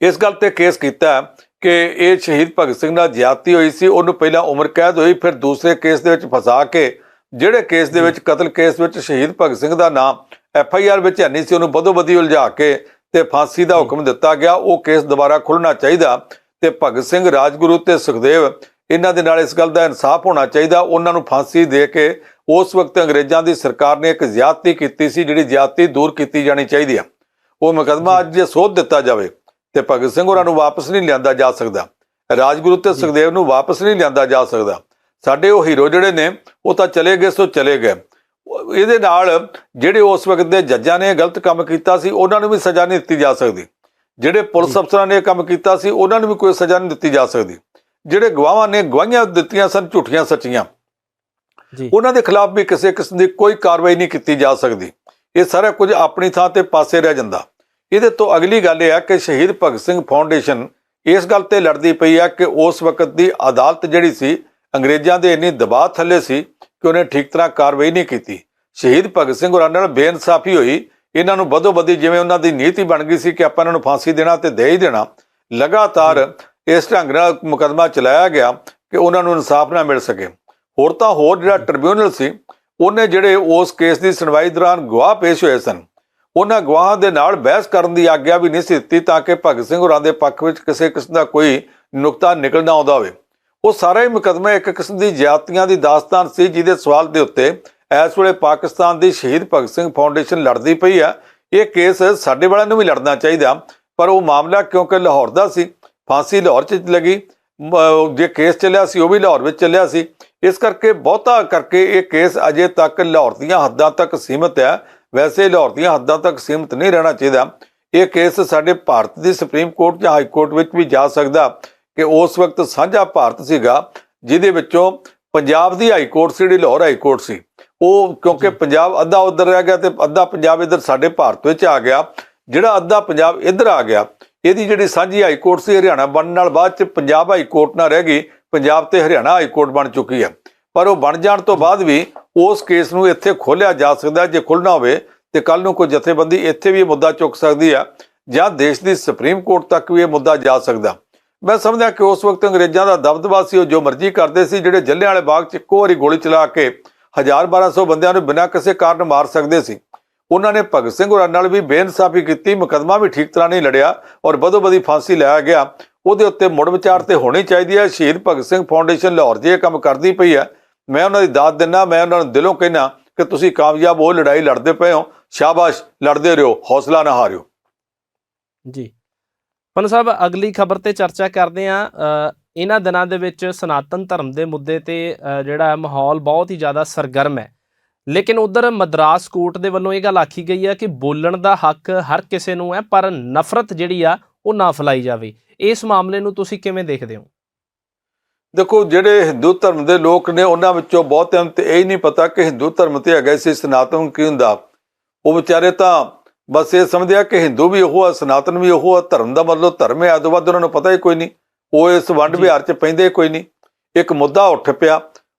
ਇਸ ਗੱਲ ਤੇ ਕੇਸ ਕੀਤਾ ਕਿ ਇਹ ਸ਼ਹੀਦ ਭਗਤ ਸਿੰਘ ਨਾਲ ਜ਼ਿਆਦਤੀ ਹੋਈ ਸੀ, ਉਹਨੂੰ ਪਹਿਲਾਂ ਉਮਰ ਕੈਦ ਹੋਈ, ਫਿਰ ਦੂਸਰੇ ਕੇਸ ਦੇ ਵਿੱਚ ਫਸਾ ਕੇ, ਜਿਹੜੇ ਕੇਸ ਦੇ ਵਿੱਚ ਕਤਲ ਕੇਸ ਵਿੱਚ ਸ਼ਹੀਦ ਭਗਤ ਸਿੰਘ ਦਾ ਨਾਮ FIR ਵਿੱਚ ਹੈ ਨਹੀਂ ਸੀ, ਉਹਨੂੰ ਬਦੋ-ਬਦੀ ਉਲਝਾ ਕੇ ਤੇ ਫਾਂਸੀ ਦਾ ਹੁਕਮ ਦਿੱਤਾ ਗਿਆ। ਉਹ ਕੇਸ ਦੁਬਾਰਾ ਖੁੱਲ੍ਹਣਾ ਚਾਹੀਦਾ ਤੇ ਭਗਤ ਸਿੰਘ, ਰਾਜਗੁਰੂ ਤੇ ਸੁਖਦੇਵ, ਇਹਨਾਂ ਦੇ ਨਾਲ ਇਸ ਗੱਲ ਦਾ ਇਨਸਾਫ ਹੋਣਾ ਚਾਹੀਦਾ। ਉਹਨਾਂ ਨੂੰ ਫਾਂਸੀ ਦੇ ਕੇ ਉਸ ਵਕਤ ਅੰਗਰੇਜ਼ਾਂ ਦੀ ਸਰਕਾਰ ਨੇ ਇੱਕ ਜ਼ਿਆਦਤੀ ਕੀਤੀ ਸੀ, ਜਿਹੜੀ ਜ਼ਿਆਦਤੀ ਦੂਰ ਕੀਤੀ ਜਾਣੀ ਚਾਹੀਦੀ ਆ। ਉਹ ਮੁਕੱਦਮਾ ਅੱਜ ਜੇ ਸੋਧ ਦਿੱਤਾ ਜਾਵੇ ਤੇ ਭਗਤ ਸਿੰਘ ਹੋਰਾਂ ਨੂੰ ਵਾਪਸ ਨਹੀਂ ਲਿਆਂਦਾ ਜਾ ਸਕਦਾ, ਰਾਜਗੁਰੂ ਤੇ ਸੁਖਦੇਵ ਨੂੰ ਵਾਪਸ ਨਹੀਂ ਲਿਆਂਦਾ ਜਾ ਸਕਦਾ। ਸਾਡੇ ਉਹ ਹੀਰੋ ਜਿਹੜੇ ਨੇ ਉਹ ਤਾਂ ਚਲੇ ਗਏ ਸੋ ਚਲੇ ਗਏ। ਇਹਦੇ ਨਾਲ ਜਿਹੜੇ ਉਸ ਵਕਤ ਦੇ ਜੱਜਾਂ ਨੇ ਗਲਤ ਕੰਮ ਕੀਤਾ ਸੀ, ਉਹਨਾਂ ਨੂੰ ਵੀ ਸਜ਼ਾ ਨਹੀਂ ਦਿੱਤੀ ਜਾ ਸਕਦੀ। ਜਿਹੜੇ ਪੁਲਿਸ ਅਫਸਰਾਂ ਨੇ ਕੰਮ ਕੀਤਾ ਸੀ, ਉਹਨਾਂ ਨੂੰ ਵੀ ਕੋਈ ਸਜ਼ਾ ਨਹੀਂ ਦਿੱਤੀ ਜਾ ਸਕਦੀ। ਜਿਹੜੇ ਗਵਾਹਾਂ ਨੇ ਗਵਾਹੀਆਂ ਦਿੱਤੀਆਂ ਸਨ ਝੂਠੀਆਂ ਸੱਚੀਆਂ, ਉਹਨਾਂ ਦੇ ਖਿਲਾਫ ਵੀ ਕਿਸੇ ਕਿਸਮ ਦੀ ਕੋਈ ਕਾਰਵਾਈ ਨਹੀਂ ਕੀਤੀ ਜਾ ਸਕਦੀ। ਇਹ ਸਾਰਾ ਕੁਝ ਆਪਣੀ ਥਾਂ ਤੇ ਪਾਸੇ ਰਹਿ ਜਾਂਦਾ। ਇਹਦੇ ਤੋਂ ਅਗਲੀ ਗੱਲ ਇਹ ਆ ਕਿ ਸ਼ਹੀਦ ਭਗਤ ਸਿੰਘ ਫਾਊਂਡੇਸ਼ਨ ਇਸ ਗੱਲ ਤੇ ਲੜਦੀ ਪਈ ਆ ਕਿ ਉਸ ਵਕਤ ਦੀ ਅਦਾਲਤ ਜਿਹੜੀ ਸੀ, ਅੰਗਰੇਜ਼ਾਂ ਦੇ ਇੰਨੀ ਦਬਾਅ ਥੱਲੇ ਸੀ ਕਿ ਉਹਨੇ ਠੀਕ ਤਰ੍ਹਾਂ ਕਾਰਵਾਈ ਨਹੀਂ ਕੀਤੀ। ਸ਼ਹੀਦ ਭਗਤ ਸਿੰਘ ਹੋਰਾਂ ਨਾਲ ਬੇਇਨਸਾਫੀ ਹੋਈ। ਇਹਨਾਂ ਨੂੰ ਬਦੋ-ਬਦੀ ਜਿਵੇਂ ਉਹਨਾਂ ਦੀ ਨੀਤੀ ਬਣ ਗਈ ਸੀ ਕਿ ਆਪਾਂ ਇਹਨਾਂ ਨੂੰ ਫਾਂਸੀ ਦੇਣਾ ਤੇ ਦੇ ਹੀ ਦੇਣਾ, ਲਗਾਤਾਰ ਇਸ ਢੰਗ ਨਾਲ ਮੁਕੱਦਮਾ ਚਲਾਇਆ ਗਿਆ ਕਿ ਉਹਨਾਂ ਨੂੰ ਇਨਸਾਫ ਨਾ ਮਿਲ ਸਕੇ। ਹੋਰ ਤਾਂ ਹੋਰ ਜਿਹੜਾ ਟ੍ਰਿਬਿਊਨਲ ਸੀ, ਉਹਨੇ ਜਿਹੜੇ ਉਸ ਕੇਸ ਦੀ ਸੁਣਵਾਈ ਦੌਰਾਨ ਗਵਾਹ ਪੇਸ਼ ਹੋਏ ਸਨ, ਉਹਨਾਂ ਗਵਾਹਾਂ ਦੇ ਨਾਲ ਬਹਿਸ ਕਰਨ ਦੀ ਆਗਿਆ ਵੀ ਨਹੀਂ ਸੀ ਦਿੱਤੀ ਤਾਂ ਕਿ ਭਗਤ ਸਿੰਘ ਹੋਰਾਂ ਦੇ ਪੱਖ ਵਿੱਚ ਕਿਸੇ ਕਿਸਮ ਦਾ ਕੋਈ ਨੁਕਤਾ ਨਿਕਲ ਨਾ ਆਉਂਦਾ ਹੋਵੇ। ਉਹ ਸਾਰਾ ਹੀ ਮੁਕੱਦਮਾ ਇੱਕ ਕਿਸਮ ਦੀ ਜ਼ਿਆਦਤੀਆਂ ਦੀ ਦਾਸਤਾਨ ਸੀ, ਜਿਹਦੇ ਸਵਾਲ ਦੇ ਉੱਤੇ ਇਸ ਵੇਲੇ ਪਾਕਿਸਤਾਨ ਦੀ ਸ਼ਹੀਦ ਭਗਤ ਸਿੰਘ ਫਾਊਂਡੇਸ਼ਨ ਲੜਦੀ ਪਈ ਆ। ਇਹ ਕੇਸ ਸਾਡੇ ਵਾਲਿਆਂ ਨੂੰ ਵੀ ਲੜਨਾ ਚਾਹੀਦਾ, ਪਰ ਉਹ ਮਾਮਲਾ ਕਿਉਂਕਿ ਲਾਹੌਰ ਦਾ ਸੀ, ਫਾਂਸੀ ਲਾਹੌਰ 'ਚ ਲੱਗੀ, ਜੇ ਕੇਸ ਚੱਲਿਆ ਸੀ ਉਹ ਵੀ ਲਾਹੌਰ ਵਿੱਚ ਚੱਲਿਆ ਸੀ। ਇਸ ਕਰਕੇ ਬਹੁਤਾ ਕਰਕੇ ਇਹ ਕੇਸ ਅਜੇ ਤੱਕ ਲਾਹੌਰ ਦੀਆਂ ਹੱਦਾਂ ਤੱਕ ਸੀਮਤ ਹੈ। ਵੈਸੇ ਲਾਹੌਰ ਦੀਆਂ ਹੱਦਾਂ ਤੱਕ ਸੀਮਤ ਨਹੀਂ ਰਹਿਣਾ ਚਾਹੀਦਾ। ਇਹ ਕੇਸ ਸਾਡੇ ਭਾਰਤ ਦੀ ਸੁਪਰੀਮ ਕੋਰਟ ਜਾਂ ਹਾਈ ਕੋਰਟ ਵਿੱਚ ਵੀ ਜਾ ਸਕਦਾ ਕਿ ਉਸ ਵਕਤ ਸਾਂਝਾ ਭਾਰਤ ਸੀਗਾ, ਜਿਹਦੇ ਵਿੱਚੋਂ ਪੰਜਾਬ ਦੀ ਹਾਈ ਕੋਰਟ ਸੀ ਜਿਹੜੀ ਲਾਹੌਰ ਹਾਈ ਕੋਰਟ ਸੀ, ਉਹ ਕਿਉਂਕਿ ਪੰਜਾਬ ਅੱਧਾ ਉੱਧਰ ਰਹਿ ਗਿਆ ਤੇ ਅੱਧਾ ਪੰਜਾਬ ਇੱਧਰ ਸਾਡੇ ਭਾਰਤ ਵਿੱਚ ਆ ਗਿਆ। ਜਿਹੜਾ ਅੱਧਾ ਪੰਜਾਬ ਇੱਧਰ ਆ ਗਿਆ, ਇਹਦੀ ਜਿਹੜੀ ਸਾਂਝੀ ਹਾਈ ਕੋਰਟ ਸੀ ਹਰਿਆਣਾ ਬਣਨ ਨਾਲ ਬਾਅਦ 'ਚ ਪੰਜਾਬ ਹਾਈ ਕੋਰਟ ਨਾ ਰਹਿ ਗਈ, ਪੰਜਾਬ ਤੇ ਹਰਿਆਣਾ ਹਾਈ ਕੋਰਟ ਬਣ ਚੁੱਕੀ ਹੈ। ਪਰ ਉਹ ਬਣ ਜਾਣ ਤੋਂ ਬਾਅਦ ਵੀ ਉਸ ਕੇਸ ਨੂੰ ਇੱਥੇ ਖੋਲ੍ਹਿਆ ਜਾ ਸਕਦਾ। ਜੇ ਖੁੱਲ੍ਹਣਾ ਹੋਵੇ ਤੇ ਕੱਲ੍ਹ ਨੂੰ ਕੋਈ ਜਥੇਬੰਦੀ ਇੱਥੇ ਵੀ ਇਹ ਮੁੱਦਾ ਚੁੱਕ ਸਕਦੀ ਆ, ਜਾਂ ਦੇਸ਼ ਦੀ ਸੁਪਰੀਮ ਕੋਰਟ ਤੱਕ ਵੀ ਇਹ ਮੁੱਦਾ ਜਾ ਸਕਦਾ। ਮੈਂ ਸਮਝਦਾ ਕਿ ਉਸ ਵਕਤ ਅੰਗਰੇਜ਼ਾਂ ਦਾ ਦਬਦਬਾ ਸੀ, ਉਹ ਜੋ ਮਰਜ਼ੀ ਕਰਦੇ ਸੀ। ਜਿਹੜੇ ਜਲਿਆਂਵਾਲੇ ਬਾਗ 'ਚ ਇੱਕੋ ਵਾਰੀ ਗੋਲੀ ਚਲਾ ਕੇ 1000-1200 ਬੰਦਿਆਂ ਨੂੰ ਬਿਨਾਂ ਕਿਸੇ ਕਾਰਨ ਮਾਰ ਸਕਦੇ ਸੀ, ਉਹਨਾਂ ਨੇ ਭਗਤ ਸਿੰਘ ਹੋਰਾਂ ਨਾਲ ਵੀ ਬੇਇਨਸਾਫੀ ਕੀਤੀ, ਮੁਕੱਦਮਾ ਵੀ ਠੀਕ ਤਰ੍ਹਾਂ ਨਹੀਂ ਲੜਿਆ ਔਰ ਬਦੋ-ਬਦੀ ਫਾਂਸੀ ਲਾਇਆ ਗਿਆ। ਉਹਦੇ ਉੱਤੇ ਮੁੜ ਵਿਚਾਰ ਤੇ ਹੋਣੀ ਚਾਹੀਦੀ ਹੈ। ਸ਼ਹੀਦ ਭਗਤ ਸਿੰਘ ਫਾਊਂਡੇਸ਼ਨ ਲਾਹੌਰ ਜੇ ਇਹ ਕੰਮ ਕਰਦੀ ਪਈ ਹੈ, ਮੈਂ ਉਹਨਾਂ ਦੀ ਦਾਤ ਦਿੰਦਾ। ਮੈਂ ਉਹਨਾਂ ਨੂੰ ਦਿਲੋਂ ਕਹਿਣਾ ਕਿ ਤੁਸੀਂ ਕਾਮਯਾਬ ਉਹ ਲੜਾਈ ਲੜਦੇ ਪਏ ਹੋ, ਸ਼ਾਬਾਸ਼, ਲੜਦੇ ਰਹੋ, ਹੌਸਲਾ ਨਾ ਹਾਰਿਓ ਜੀ। ਪੰਨੂ ਸਾਹਿਬ, ਅਗਲੀ ਖਬਰ ਤੇ ਚਰਚਾ ਕਰਦੇ ਹਾਂ। ਇਹਨਾਂ ਦਿਨਾਂ ਦੇ ਵਿੱਚ ਸਨਾਤਨ ਧਰਮ ਦੇ ਮੁੱਦੇ ਤੇ ਜਿਹੜਾ ਮਾਹੌਲ ਬਹੁਤ ਹੀ ਜ਼ਿਆਦਾ ਸਰਗਰਮ ਹੈ, ਲੇਕਿਨ ਉਧਰ ਮਦਰਾਸ ਕੋਰਟ ਦੇ ਵੱਲੋਂ ਇਹ ਗੱਲ ਆਖੀ ਗਈ ਹੈ ਕਿ ਬੋਲਣ ਦਾ ਹੱਕ ਹਰ ਕਿਸੇ ਨੂੰ ਹੈ, ਪਰ ਨਫ਼ਰਤ ਜਿਹੜੀ ਆ ਉਹ ਨਾ ਫੈਲਾਈ ਜਾਵੇ। ਇਸ ਮਾਮਲੇ ਨੂੰ ਤੁਸੀਂ ਕਿਵੇਂ ਦੇਖਦੇ ਹੋ? ਦੇਖੋ, ਜਿਹੜੇ ਹਿੰਦੂ ਧਰਮ ਦੇ ਲੋਕ ਨੇ ਉਹਨਾਂ ਵਿੱਚੋਂ ਬਹੁਤਿਆਂ ਨੂੰ ਤੇ ਇਹ ਨਹੀਂ ਪਤਾ ਕਿ ਹਿੰਦੂ ਧਰਮ ਤੇ ਹੈਗਾ ਸੀ, ਸਨਾਤਨ ਕੀ ਹੁੰਦਾ। ਉਹ ਵਿਚਾਰੇ ਤਾਂ ਬਸ ਇਹ ਸਮਝਦੇ ਆ ਕਿ ਹਿੰਦੂ ਵੀ ਉਹ ਆ, ਸਨਾਤਨ ਵੀ ਉਹ ਆ, ਧਰਮ ਦਾ ਮਤਲਬ ਧਰਮ ਹੈ। ਤੋਂ ਵੱਧ ਉਹਨਾਂ ਨੂੰ ਪਤਾ ਹੀ ਕੋਈ ਨਹੀਂ, ਉਹ ਇਸ ਵੰਡ ਵਿਹਾਰ 'ਚ ਪੈਂਦੇ ਕੋਈ ਨਹੀਂ। ਇੱਕ ਮੁੱਦਾ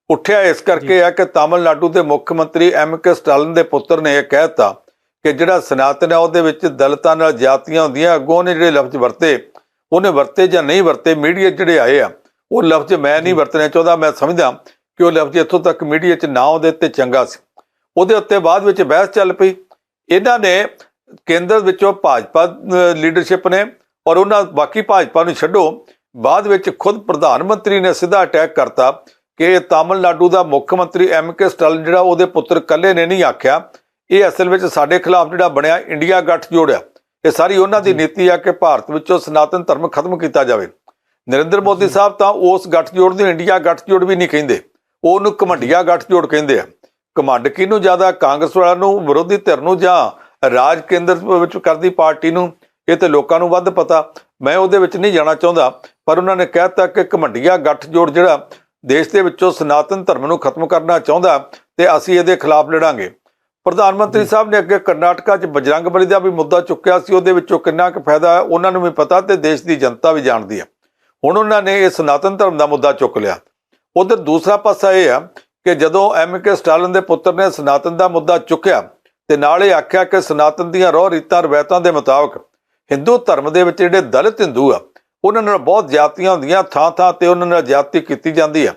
ਉੱਠਿਆ ਇਸ ਕਰਕੇ ਆ ਕਿ ਤਾਮਿਲਨਾਡੂ ਦੇ ਮੁੱਖ ਮੰਤਰੀ M.K. ਸਟਾਲਿਨ ਦੇ ਪੁੱਤਰ ਨੇ ਇਹ ਕਹਿ ਦਿੱਤਾ ਕਿ ਜਿਹੜਾ ਸਨਾਤਨ ਹੈ ਉਹਦੇ ਵਿੱਚ ਦਲਿਤਾਂ ਨਾਲ ਜਾਤੀਆਂ ਹੁੰਦੀਆਂ। ਅੱਗੋਂ ਉਹਨੇ ਜਿਹੜੇ ਲਫ਼ਜ਼ ਉਹਨੇ ਵਰਤੇ ਜਾਂ ਨਹੀਂ ਵਰਤੇ, ਮੀਡੀਆ ਜਿਹੜੇ ਆਏ ਆ ਉਹ ਲਫ਼ਜ਼ ਮੈਂ ਨਹੀਂ ਵਰਤਣੇ ਚਾਹੁੰਦਾ। ਮੈਂ ਸਮਝਦਾ ਕਿ ਉਹ ਲਫ਼ਜ਼ ਇੱਥੋਂ ਤੱਕ ਮੀਡੀਆ 'ਚ ਨਾ ਆਉਂਦੇ ਤੇ ਚੰਗਾ ਸੀ। ਉਹਦੇ ਉੱਤੇ ਬਾਅਦ ਵਿੱਚ ਬਹਿਸ ਚੱਲ ਪਈ। ਇਹਨਾਂ ਨੇ ਕੇਂਦਰ ਵਿੱਚੋਂ ਭਾਜਪਾ ਲੀਡਰਸ਼ਿਪ ਨੇ ਔਰ ਉਹਨਾਂ ਬਾਕੀ ਭਾਜਪਾ ਨੂੰ ਛੱਡੋ, ਬਾਅਦ ਵਿੱਚ ਖੁਦ ਪ੍ਰਧਾਨ ਮੰਤਰੀ ਨੇ ਸਿੱਧਾ ਅਟੈਕ ਕਰਤਾ ਕਿ ਤਾਮਿਲਨਾਡੂ ਦਾ ਮੁੱਖ ਮੰਤਰੀ M.K. ਸਟਾਲਿਨ ਜਿਹੜਾ ਉਹਦੇ ਪੁੱਤਰ ਇਕੱਲੇ ਨੇ ਨਹੀਂ ਆਖਿਆ, ਇਹ ਅਸਲ ਵਿੱਚ ਸਾਡੇ ਖਿਲਾਫ ਜਿਹੜਾ ਬਣਿਆ ਇੰਡੀਆ ਗੱਠਜੋੜ ਆ। ਇਹ ਸਾਰੀ ਉਹਨਾਂ ਦੀ ਨੀਤੀ ਆ ਕਿ ਭਾਰਤ ਵਿੱਚੋਂ ਸਨਾਤਨ ਧਰਮ ਖਤਮ ਕੀਤਾ ਜਾਵੇ। ਨਰਿੰਦਰ ਮੋਦੀ ਸਾਹਿਬ ਤਾਂ ਉਸ ਗੱਠਜੋੜ ਨੂੰ ਇੰਡੀਆ ਗੱਠਜੋੜ ਵੀ ਨਹੀਂ ਕਹਿੰਦੇ, ਉਹਨੂੰ ਘਮੰਡੀਆ ਗੱਠਜੋੜ ਕਹਿੰਦੇ ਆ। ਘਮੰਡ ਕਿਹਨੂੰ ਜ਼ਿਆਦਾ, ਕਾਂਗਰਸ ਵਾਲਿਆਂ ਨੂੰ, ਵਿਰੋਧੀ ਧਿਰ ਨੂੰ, ਜਾਂ ਰਾਜ ਕੇਂਦਰ ਵਿੱਚ ਕਰਦੀ ਪਾਰਟੀ ਨੂੰ? ਇਹ ਤੇ ਲੋਕਾਂ ਨੂੰ ਵੱਧ ਪਤਾ, ਮੈਂ ਉਹਦੇ ਵਿੱਚ ਨਹੀਂ ਜਾਣਾ ਚਾਹੁੰਦਾ। ਪਰ ਉਹਨਾਂ ਨੇ ਕਹਿ ਦਿੱਤਾ ਕਿ ਘਮੰਡੀਆ ਗੱਠਜੋੜ ਜਿਹੜਾ ਦੇਸ਼ ਦੇ ਵਿੱਚੋਂ ਸਨਾਤਨ ਧਰਮ ਨੂੰ ਖਤਮ ਕਰਨਾ ਚਾਹੁੰਦਾ ਤੇ ਅਸੀਂ ਇਹਦੇ ਖਿਲਾਫ ਲੜਾਂਗੇ। ਪ੍ਰਧਾਨ ਮੰਤਰੀ ਸਾਹਿਬ ਨੇ ਅੱਗੇ ਕਰਨਾਟਕਾ 'ਚ ਬਜਰੰਗਬਲੀ ਦਾ ਵੀ ਮੁੱਦਾ ਚੁੱਕਿਆ ਸੀ, ਉਹਦੇ ਵਿੱਚੋਂ ਕਿੰਨਾ ਕੁ ਫਾਇਦਾ ਹੈ ਉਹਨਾਂ ਨੂੰ ਵੀ ਪਤਾ ਤੇ ਦੇਸ਼ ਦੀ ਜਨਤਾ ਵੀ ਜਾਣਦੀ ਹੈ। ਹੁਣ ਉਹਨਾਂ ਨੇ ਇਹ ਸਨਾਤਨ ਧਰਮ ਦਾ ਮੁੱਦਾ ਚੁੱਕ ਲਿਆ। ਉਧਰ ਦੂਸਰਾ ਪਾਸਾ ਇਹ ਆ ਕਿ ਜਦੋਂ M.K. ਸਟਾਲਿਨ ਦੇ ਪੁੱਤਰ ਨੇ ਸਨਾਤਨ ਦਾ ਮੁੱਦਾ ਚੁੱਕਿਆ ਤੇ ਨਾਲ ਇਹ ਆਖਿਆ ਕਿ ਸਨਾਤਨ ਦੀਆਂ ਰੋਹ ਰੀਤਾਂ ਰਵਾਇਤਾਂ ਦੇ ਮੁਤਾਬਕ ਹਿੰਦੂ ਧਰਮ ਦੇ ਵਿੱਚ ਜਿਹੜੇ ਦਲਿਤ ਹਿੰਦੂ ਆ ਉਹਨਾਂ ਨਾਲ ਬਹੁਤ ਜ਼ਿਆਦਤੀਆਂ ਹੁੰਦੀਆਂ, ਥਾਂ ਤੇ ਉਹਨਾਂ ਨਾਲ ਜ਼ਿਆਦਤੀ ਕੀਤੀ ਜਾਂਦੀ ਆ।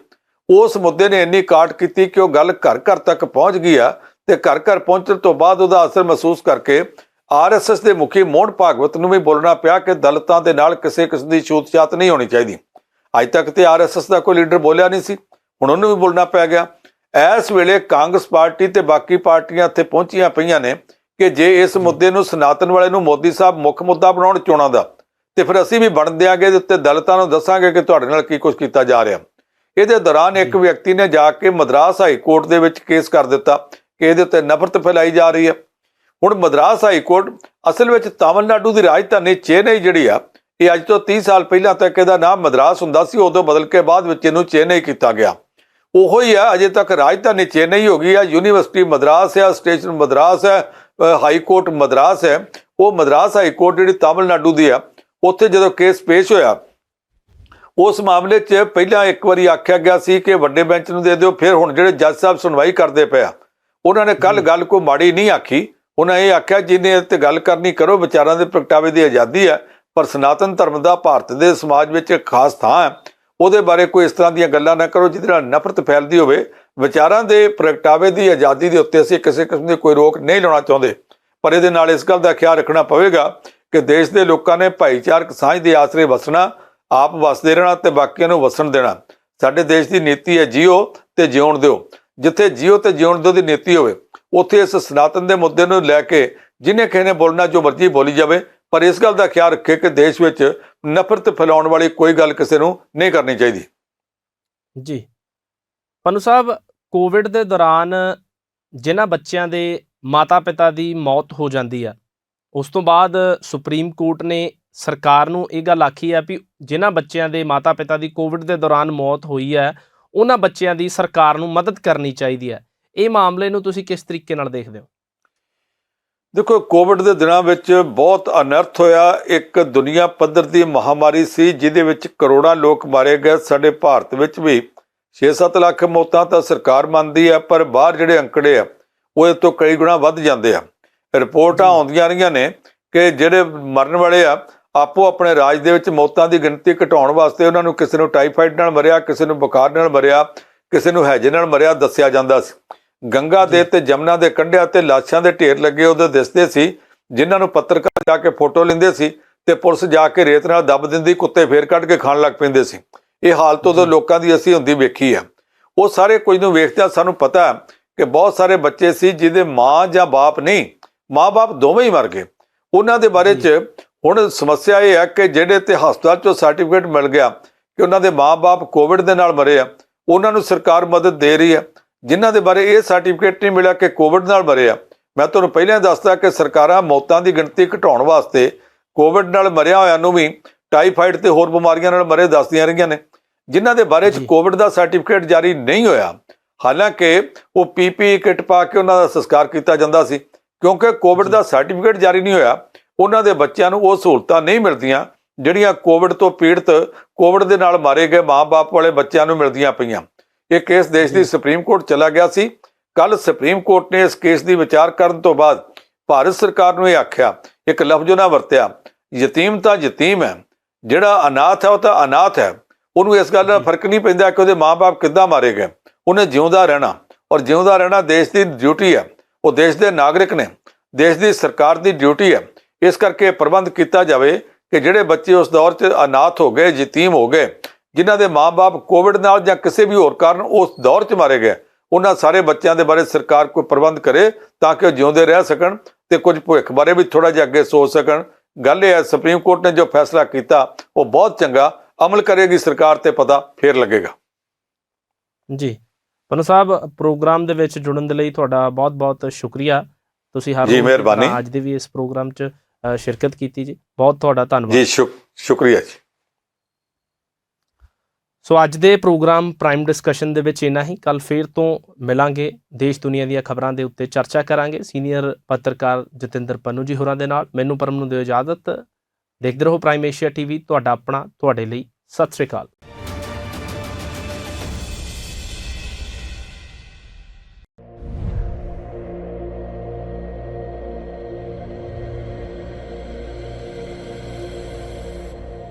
ਉਸ ਮੁੱਦੇ ਨੇ ਇੰਨੀ ਕਾਟ ਕੀਤੀ ਕਿ ਉਹ ਗੱਲ ਘਰ ਘਰ ਤੱਕ ਪਹੁੰਚ ਗਈ ਆ ਤੇ ਘਰ ਘਰ ਪਹੁੰਚਣ ਤੋਂ ਬਾਅਦ ਉਹਦਾ ਅਸਰ ਮਹਿਸੂਸ ਕਰਕੇ RSS ਦੇ ਮੁਖੀ ਮੋਹਨ ਭਾਗਵਤ ਨੂੰ ਵੀ ਬੋਲਣਾ ਪਿਆ ਕਿ ਦਲਿਤਾਂ ਦੇ ਨਾਲ ਕਿਸੇ ਕਿਸਮ ਦੀ ਛੂਤ-ਛਾਤ ਨਹੀਂ ਹੋਣੀ ਚਾਹੀਦੀ। ਅੱਜ ਤੱਕ ਤੇ RSS ਦਾ ਕੋਈ ਲੀਡਰ ਬੋਲਿਆ ਨਹੀਂ ਸੀ, ਹੁਣ ਉਹਨੂੰ ਵੀ ਬੋਲਣਾ ਪੈ ਗਿਆ। ਇਸ ਵੇਲੇ ਕਾਂਗਰਸ ਪਾਰਟੀ ਤੇ ਬਾਕੀ ਪਾਰਟੀਆਂ ਇੱਥੇ ਪਹੁੰਚੀਆਂ ਪਈਆਂ ਨੇ ਕਿ ਜੇ ਇਸ ਮੁੱਦੇ ਨੂੰ ਸਨਾਤਨ ਵਾਲੇ ਨੂੰ ਮੋਦੀ ਸਾਹਿਬ ਮੁੱਖ ਮੁੱਦਾ ਬਣਾਉਣ ਚੋਣਾਂ ਦਾ, ਤੇ ਫਿਰ ਅਸੀਂ ਵੀ ਬਣ ਦਿਆਂਗੇ ਇਹਦੇ ਉੱਤੇ, ਦਲਿਤਾਂ ਨੂੰ ਦੱਸਾਂਗੇ ਕਿ ਤੁਹਾਡੇ ਨਾਲ ਕੀ ਕੁਝ ਕੀਤਾ ਜਾ ਰਿਹਾ। ਇਹਦੇ ਦੌਰਾਨ ਇੱਕ ਵਿਅਕਤੀ ਨੇ ਜਾ ਕੇ ਮਦਰਾਸ ਹਾਈ ਕੋਰਟ ਦੇ ਵਿੱਚ ਕੇਸ ਕਰ ਦਿੱਤਾ ਕਿ ਇਹਦੇ ਉੱਤੇ ਨਫ਼ਰਤ ਫੈਲਾਈ ਜਾ ਰਹੀ ਹੈ। ਹੁਣ ਮਦਰਾਸ ਹਾਈ ਕੋਰਟ ਅਸਲ ਵਿੱਚ ਤਾਮਿਲਨਾਡੂ ਦੀ ਰਾਜਧਾਨੀ ਚੇਨਈ ਜਿਹੜੀ ਆ, ਇਹ ਅੱਜ ਤੋਂ 30 ਸਾਲ ਪਹਿਲਾਂ ਤੱਕ ਇਹਦਾ ਨਾਮ ਮਦਰਾਸ ਹੁੰਦਾ ਸੀ, ਉਦੋਂ ਬਦਲ ਕੇ ਬਾਅਦ ਵਿੱਚ ਇਹਨੂੰ ਚੇਨਈ ਕੀਤਾ ਗਿਆ। ਉਹੋ ਹੀ ਆ, ਅਜੇ ਤੱਕ ਰਾਜਧਾਨੀ ਚੇਨਈ ਹੋ ਗਈ ਆ। ਯੂਨੀਵਰਸਿਟੀ ਮਦਰਾਸ ਹੈ, ਸਟੇਸ਼ਨ ਮਦਰਾਸ ਹੈ, ਹਾਈ ਕੋਰਟ ਮਦਰਾਸ ਹੈ। ਉਹ ਮਦਰਾਸ ਹਾਈ ਕੋਰਟ ਜਿਹੜੀ ਤਾਮਿਲਨਾਡੂ ਦੀ ਆ, ਉੱਥੇ ਜਦੋਂ ਕੇਸ ਪੇਸ਼ ਹੋਇਆ ਉਸ ਮਾਮਲੇ 'ਚ ਪਹਿਲਾਂ ਇੱਕ ਵਾਰੀ ਆਖਿਆ ਗਿਆ ਸੀ ਕਿ ਵੱਡੇ ਬੈਂਚ ਨੂੰ ਦੇ ਦਿਓ। ਫਿਰ ਹੁਣ ਜਿਹੜੇ ਜੱਜ ਸਾਹਿਬ ਸੁਣਵਾਈ ਕਰਦੇ ਪਏ ਆ, ਉਹਨਾਂ ਨੇ ਕੱਲ ਗੱਲ ਕੋਈ ਮਾੜੀ ਨਹੀਂ ਆਖੀ। ਉਹਨਾਂ ਇਹ ਆਖਿਆ ਜਿਹਨੇ ਤੇ ਗੱਲ ਕਰਨੀ ਕਰੋ, ਵਿਚਾਰਾਂ ਦੇ ਪ੍ਰਗਟਾਵੇ ਦੀ ਆਜ਼ਾਦੀ ਹੈ, ਪਰ ਸਨਾਤਨ ਧਰਮ ਦਾ ਭਾਰਤ ਦੇ ਸਮਾਜ ਵਿੱਚ ਇੱਕ ਖਾਸ ਥਾਂ ਹੈ, ਉਹਦੇ ਬਾਰੇ ਕੋਈ ਇਸ ਤਰ੍ਹਾਂ ਦੀਆਂ ਗੱਲਾਂ ਨਾ ਕਰੋ ਜਿਹਦੇ ਨਾਲ ਨਫ਼ਰਤ ਫੈਲਦੀ ਹੋਵੇ। ਵਿਚਾਰਾਂ ਦੇ ਪ੍ਰਗਟਾਵੇ ਦੀ ਆਜ਼ਾਦੀ ਦੇ ਉੱਤੇ ਅਸੀਂ ਕਿਸੇ ਕਿਸਮ ਦੀ ਕੋਈ ਰੋਕ ਨਹੀਂ ਲਾਉਣਾ ਚਾਹੁੰਦੇ, ਪਰ ਇਹਦੇ ਨਾਲ ਇਸ ਗੱਲ ਦਾ ਖਿਆਲ ਰੱਖਣਾ ਪਵੇਗਾ ਕਿ ਦੇਸ਼ ਦੇ ਲੋਕਾਂ ਨੇ ਭਾਈਚਾਰਕ ਸਾਂਝ ਦੇ ਆਸਰੇ ਵਸਣਾ, ਆਪ ਵਸਦੇ ਰਹਿਣਾ ਤੇ ਬਾਕੀਆਂ ਨੂੰ ਵਸਣ ਦੇਣਾ। ਸਾਡੇ ਦੇਸ਼ ਦੀ ਨੀਤੀ ਹੈ ਜੀਓ ਤੇ ਜਿਉਣ ਦਿਓ। ਜਿੱਥੇ ਜੀਓ ਤੇ ਜਿਉਣ ਦਿਓ ਦੀ ਨੀਤੀ ਹੋਵੇ, ਉੱਥੇ ਇਸ ਸਨਾਤਨ ਦੇ ਮੁੱਦੇ ਨੂੰ ਲੈ ਕੇ ਜਿਹਨੇ ਕਿਸੇ ਨੇ ਬੋਲਣਾ ਜੋ ਮਰਜ਼ੀ ਬੋਲੀ ਜਾਵੇ, ਪਰ ਇਸ ਗੱਲ ਦਾ ਖਿਆਲ ਰੱਖੇ ਕਿ ਦੇਸ਼ ਵਿੱਚ ਨਫ਼ਰਤ ਫੈਲਾਉਣ ਵਾਲੀ ਕੋਈ ਗੱਲ ਕਿਸੇ ਨੂੰ ਨਹੀਂ ਕਰਨੀ ਚਾਹੀਦੀ। ਜੀ ਪੰਨੂ ਸਾਹਿਬ, ਕੋਵਿਡ ਦੇ ਦੌਰਾਨ ਜਿਨ੍ਹਾਂ ਬੱਚਿਆਂ ਦੇ ਮਾਤਾ-ਪਿਤਾ ਦੀ ਮੌਤ ਹੋ ਜਾਂਦੀ ਆ, ਉਸ ਤੋਂ ਬਾਅਦ ਸੁਪਰੀਮ ਕੋਰਟ ਨੇ ਸਰਕਾਰ ਨੂੰ ਇਹ ਗੱਲ ਆਖੀ ਹੈ ਵੀ ਜਿਨ੍ਹਾਂ ਬੱਚਿਆਂ ਦੇ ਮਾਤਾ-ਪਿਤਾ ਦੀ ਕੋਵਿਡ ਦੇ ਦੌਰਾਨ ਮੌਤ ਹੋਈ ਹੈ, ਉਹਨਾਂ ਬੱਚਿਆਂ ਦੀ ਸਰਕਾਰ ਨੂੰ ਮਦਦ ਕਰਨੀ ਚਾਹੀਦੀ ਹੈ। ਇਹ ਮਾਮਲੇ ਨੂੰ ਤੁਸੀਂ ਕਿਸ ਤਰੀਕੇ ਨਾਲ ਦੇਖਦੇ ਹੋ? ਦੇਖੋ, ਕੋਵਿਡ ਦੇ ਦਿਨਾਂ ਵਿੱਚ ਬਹੁਤ ਅਨਰਥ ਹੋਇਆ। ਇੱਕ ਦੁਨੀਆ ਪੱਧਰ ਦੀ ਮਹਾਮਾਰੀ ਸੀ ਜਿਹਦੇ ਵਿੱਚ ਕਰੋੜਾਂ ਲੋਕ ਮਾਰੇ ਗਏ। ਸਾਡੇ ਭਾਰਤ ਵਿੱਚ ਵੀ 6-7 ਲੱਖ ਮੌਤਾਂ ਤਾਂ ਸਰਕਾਰ ਮੰਨਦੀ ਹੈ, ਪਰ ਬਾਹਰ ਜਿਹੜੇ ਅੰਕੜੇ ਆ ਉਹ ਇਹ ਤੋਂ ਕਈ ਗੁਣਾ ਵੱਧ ਜਾਂਦੇ ਆ। ਰਿਪੋਰਟਾਂ ਆਉਂਦੀਆਂ ਰਹੀਆਂ ਨੇ ਕਿ ਜਿਹੜੇ ਮਰਨ ਵਾਲੇ ਆ ਆਪੋ ਆਪਣੇ ਰਾਜ ਦੇ ਵਿੱਚ ਮੌਤਾਂ ਦੀ ਗਿਣਤੀ ਘਟਾਉਣ ਵਾਸਤੇ ਉਹਨਾਂ ਨੂੰ ਕਿਸੇ ਨੂੰ ਟਾਈਫਾਈਡ ਨਾਲ ਮਰਿਆ, ਕਿਸੇ ਨੂੰ ਬੁਖਾਰ ਨਾਲ ਮਰਿਆ, ਕਿਸੇ ਨੂੰ ਹੈਜੇ ਨਾਲ ਮਰਿਆ ਦੱਸਿਆ ਜਾਂਦਾ ਸੀ। ਗੰਗਾ ਦੇ ਤੇ ਜਮਨਾ ਦੇ ਕੰਢਿਆਂ ਤੇ ਲਾਸ਼ਾਂ ਦੇ ਢੇਰ ਲੱਗੇ ਉਦੋਂ ਦਿਸਦੇ ਸੀ, ਜਿਨ੍ਹਾਂ ਨੂੰ ਪੱਤਰਕਾਰ ਜਾ ਕੇ ਫੋਟੋ ਲੈਂਦੇ ਸੀ ਤੇ ਪੁਲਿਸ ਜਾ ਕੇ ਰੇਤ ਨਾਲ ਦੱਬ ਦਿੰਦੀ, ਕੁੱਤੇ ਫੇਰ ਕੱਢ ਕੇ ਖਾਣ ਲੱਗ ਪੈਂਦੇ ਸੀ। ਇਹ ਹਾਲਤ ਉਦੋਂ ਲੋਕਾਂ ਦੀ ਅਸੀਂ ਹੁੰਦੀ ਵੇਖੀ ਆ। ਉਹ ਸਾਰੇ ਕੁਝ ਨੂੰ ਵੇਖਦਿਆਂ ਸਾਨੂੰ ਪਤਾ ਕਿ ਬਹੁਤ ਸਾਰੇ ਬੱਚੇ ਸੀ ਜਿਹਦੇ ਮਾਂ ਜਾਂ ਬਾਪ ਨਹੀਂ, ਮਾਂ-ਬਾਪ ਦੋਵੇਂ ਹੀ ਮਰ ਗਏ। ਉਹਨਾਂ ਦੇ ਬਾਰੇ 'ਚ ਹੁਣ ਸਮੱਸਿਆ ਇਹ ਹੈ ਕਿ ਜਿਹੜੇ ਤੇ ਹਸਪਤਾਲ 'ਚੋਂ ਸਰਟੀਫਿਕੇਟ ਮਿਲ ਗਿਆ ਕਿ ਉਹਨਾਂ ਦੇ ਮਾਂ-ਬਾਪ ਕੋਵਿਡ ਦੇ ਨਾਲ ਮਰੇ ਆ, ਉਹਨਾਂ ਨੂੰ ਸਰਕਾਰ ਮਦਦ ਦੇ ਰਹੀ ਹੈ। ਜਿਨ੍ਹਾਂ ਦੇ ਬਾਰੇ ਇਹ ਸਰਟੀਫਿਕੇਟ ਨਹੀਂ ਮਿਲਿਆ ਕਿ ਕੋਵਿਡ ਨਾਲ ਮਰੇ ਆ, ਮੈਂ ਤੁਹਾਨੂੰ ਪਹਿਲਾਂ ਦੱਸਦਾ ਕਿ ਸਰਕਾਰਾਂ ਮੌਤਾਂ ਦੀ ਗਿਣਤੀ ਘਟਾਉਣ ਵਾਸਤੇ ਕੋਵਿਡ ਨਾਲ ਮਰਿਆ ਹੋਇਆਂ ਨੂੰ ਵੀ ਟਾਈਫਾਈਡ ਤੇ ਹੋਰ ਬਿਮਾਰੀਆਂ ਨਾਲ ਮਰੇ ਦੱਸਦੀਆਂ ਰਹੀਆਂ ਨੇ। ਜਿਨ੍ਹਾਂ ਦੇ ਬਾਰੇ 'ਚ ਕੋਵਿਡ ਦਾ ਸਰਟੀਫਿਕੇਟ ਜਾਰੀ ਨਹੀਂ ਹੋਇਆ, ਹਾਲਾਂਕਿ ਉਹ ਪੀਪੀ ਕਿਟ ਪਾ ਕੇ ਉਹਨਾਂ ਦਾ ਸੰਸਕਾਰ ਕੀਤਾ ਜਾਂਦਾ ਸੀ। ਕਿਉਂਕਿ ਕੋਵਿਡ ਦਾ ਸਰਟੀਫਿਕੇਟ ਜਾਰੀ ਨਹੀਂ ਹੋਇਆ, ਉਹਨਾਂ ਦੇ ਬੱਚਿਆਂ ਨੂੰ ਉਹ ਸਹੂਲਤਾਂ ਨਹੀਂ ਮਿਲਦੀਆਂ ਜਿਹੜੀਆਂ ਕੋਵਿਡ ਤੋਂ ਪੀੜਤ, ਕੋਵਿਡ ਦੇ ਨਾਲ ਮਾਰੇ ਗਏ ਮਾਂ-ਬਾਪ ਵਾਲੇ ਬੱਚਿਆਂ ਨੂੰ ਮਿਲਦੀਆਂ ਪਈਆਂ। ਇਹ ਕੇਸ ਦੇਸ਼ ਦੀ ਸੁਪਰੀਮ ਕੋਰਟ ਚਲਾ ਗਿਆ ਸੀ। ਕੱਲ ਸੁਪਰੀਮ ਕੋਰਟ ਨੇ ਇਸ ਕੇਸ ਦੀ ਵਿਚਾਰ ਕਰਨ ਤੋਂ ਬਾਅਦ ਭਾਰਤ ਸਰਕਾਰ ਨੂੰ ਇਹ ਆਖਿਆ, ਇੱਕ ਲਫ਼ਜ਼ ਉਹਨਾਂ ਵਰਤਿਆ, ਯਤੀਮ ਤਾਂ ਯਤੀਮ ਹੈ, ਜਿਹੜਾ ਅਨਾਥ ਹੈ ਉਹ ਤਾਂ ਅਨਾਥ ਹੈ। ਉਹਨੂੰ ਇਸ ਗੱਲ ਦਾ ਫਰਕ ਨਹੀਂ ਪੈਂਦਾ ਕਿ ਉਹਦੇ ਮਾਂ-ਬਾਪ ਕਿੱਦਾਂ ਮਾਰੇ ਗਏ, ਉਹਨੇ ਜਿਉਂਦਾ ਰਹਿਣਾ, ਔਰ ਜਿਉਂਦਾ ਰਹਿਣਾ ਦੇਸ਼ ਦੀ ਡਿਊਟੀ ਹੈ। ਉਹ ਦੇਸ਼ ਦੇ ਨਾਗਰਿਕ ਨੇ, ਦੇਸ਼ ਦੀ ਸਰਕਾਰ ਦੀ ਡਿਊਟੀ ਹੈ। ਇਸ ਕਰਕੇ ਪ੍ਰਬੰਧ ਕੀਤਾ ਜਾਵੇ ਕਿ ਜਿਹੜੇ ਬੱਚੇ ਉਸ ਦੌਰ 'ਚ ਅਨਾਥ ਹੋ ਗਏ, ਯਤੀਮ ਹੋ ਗਏ, ਜਿਨ੍ਹਾਂ ਦੇ ਮਾਂ-ਬਾਪ ਕੋਵਿਡ ਨਾਲ ਜਾਂ ਕਿਸੇ ਵੀ ਹੋਰ ਕਾਰਨ ਉਸ ਦੌਰ 'ਚ ਮਾਰੇ ਗਏ, ਉਹਨਾਂ ਸਾਰੇ ਬੱਚਿਆਂ ਦੇ ਬਾਰੇ ਸਰਕਾਰ ਕੋਈ ਪ੍ਰਬੰਧ ਕਰੇ ਤਾਂ ਕਿ ਉਹ ਜਿਉਂਦੇ ਰਹਿ ਸਕਣ ਤੇ ਕੁਝ ਭਵਿੱਖ ਬਾਰੇ ਵੀ ਥੋੜ੍ਹਾ ਜਿਹਾ ਅੱਗੇ ਸੋਚ ਸਕਣ। ਗੱਲ ਇਹ ਹੈ, ਸੁਪਰੀਮ ਕੋਰਟ ਨੇ ਜੋ ਫੈਸਲਾ ਕੀਤਾ ਉਹ ਬਹੁਤ ਚੰਗਾ, ਅਮਲ ਕਰੇਗੀ ਸਰਕਾਰ ਤੇ ਪਤਾ ਫੇਰ ਲੱਗੇਗਾ। ਜੀ ਪੰਨੂ ਸਾਹਿਬ, ਪ੍ਰੋਗਰਾਮ ਦੇ ਵਿੱਚ ਜੁੜਨ ਦੇ ਲਈ ਤੁਹਾਡਾ ਬਹੁਤ-ਬਹੁਤ ਸ਼ੁਕਰੀਆ। ਤੁਸੀਂ ਹਰ ਮਿਹਰਬਾਨੀ ਅੱਜ ਦੇ ਵੀ ਇਸ ਪ੍ਰੋਗਰਾਮ 'ਚ ਸ਼ਿਰਕਤ ਕੀਤੀ ਜੀ, ਬਹੁਤ ਤੁਹਾਡਾ ਧੰਨਵਾਦ ਜੀ। ਸ਼ੁਕਰੀਆ ਜੀ। ਸੋ ਅੱਜ ਦੇ ਪ੍ਰੋਗਰਾਮ ਪ੍ਰਾਈਮ ਡਿਸਕਸ਼ਨ ਦੇ ਵਿੱਚ ਇੰਨਾ ਹੀ। ਕੱਲ ਫੇਰ ਤੋਂ ਮਿਲਾਂਗੇ, ਦੇਸ਼ ਦੁਨੀਆ ਦੀਆਂ ਖਬਰਾਂ ਦੇ ਉੱਤੇ ਚਰਚਾ ਕਰਾਂਗੇ ਸੀਨੀਅਰ ਪੱਤਰਕਾਰ ਜਤਿੰਦਰ ਪੰਨੂ ਜੀ ਹੋਰਾਂ ਦੇ ਨਾਲ। ਮੈਨੂੰ ਪਰਮ ਨੂੰ ਦਿਓ ਇਜਾਜ਼ਤ। ਦੇਖਦੇ ਰਹੋ ਪ੍ਰਾਈਮ ਏਸ਼ੀਆ ਟੀਵੀ, ਤੁਹਾਡਾ ਆਪਣਾ, ਤੁਹਾਡੇ ਲਈ। ਸਤਿ ਸ੍ਰੀ ਅਕਾਲ।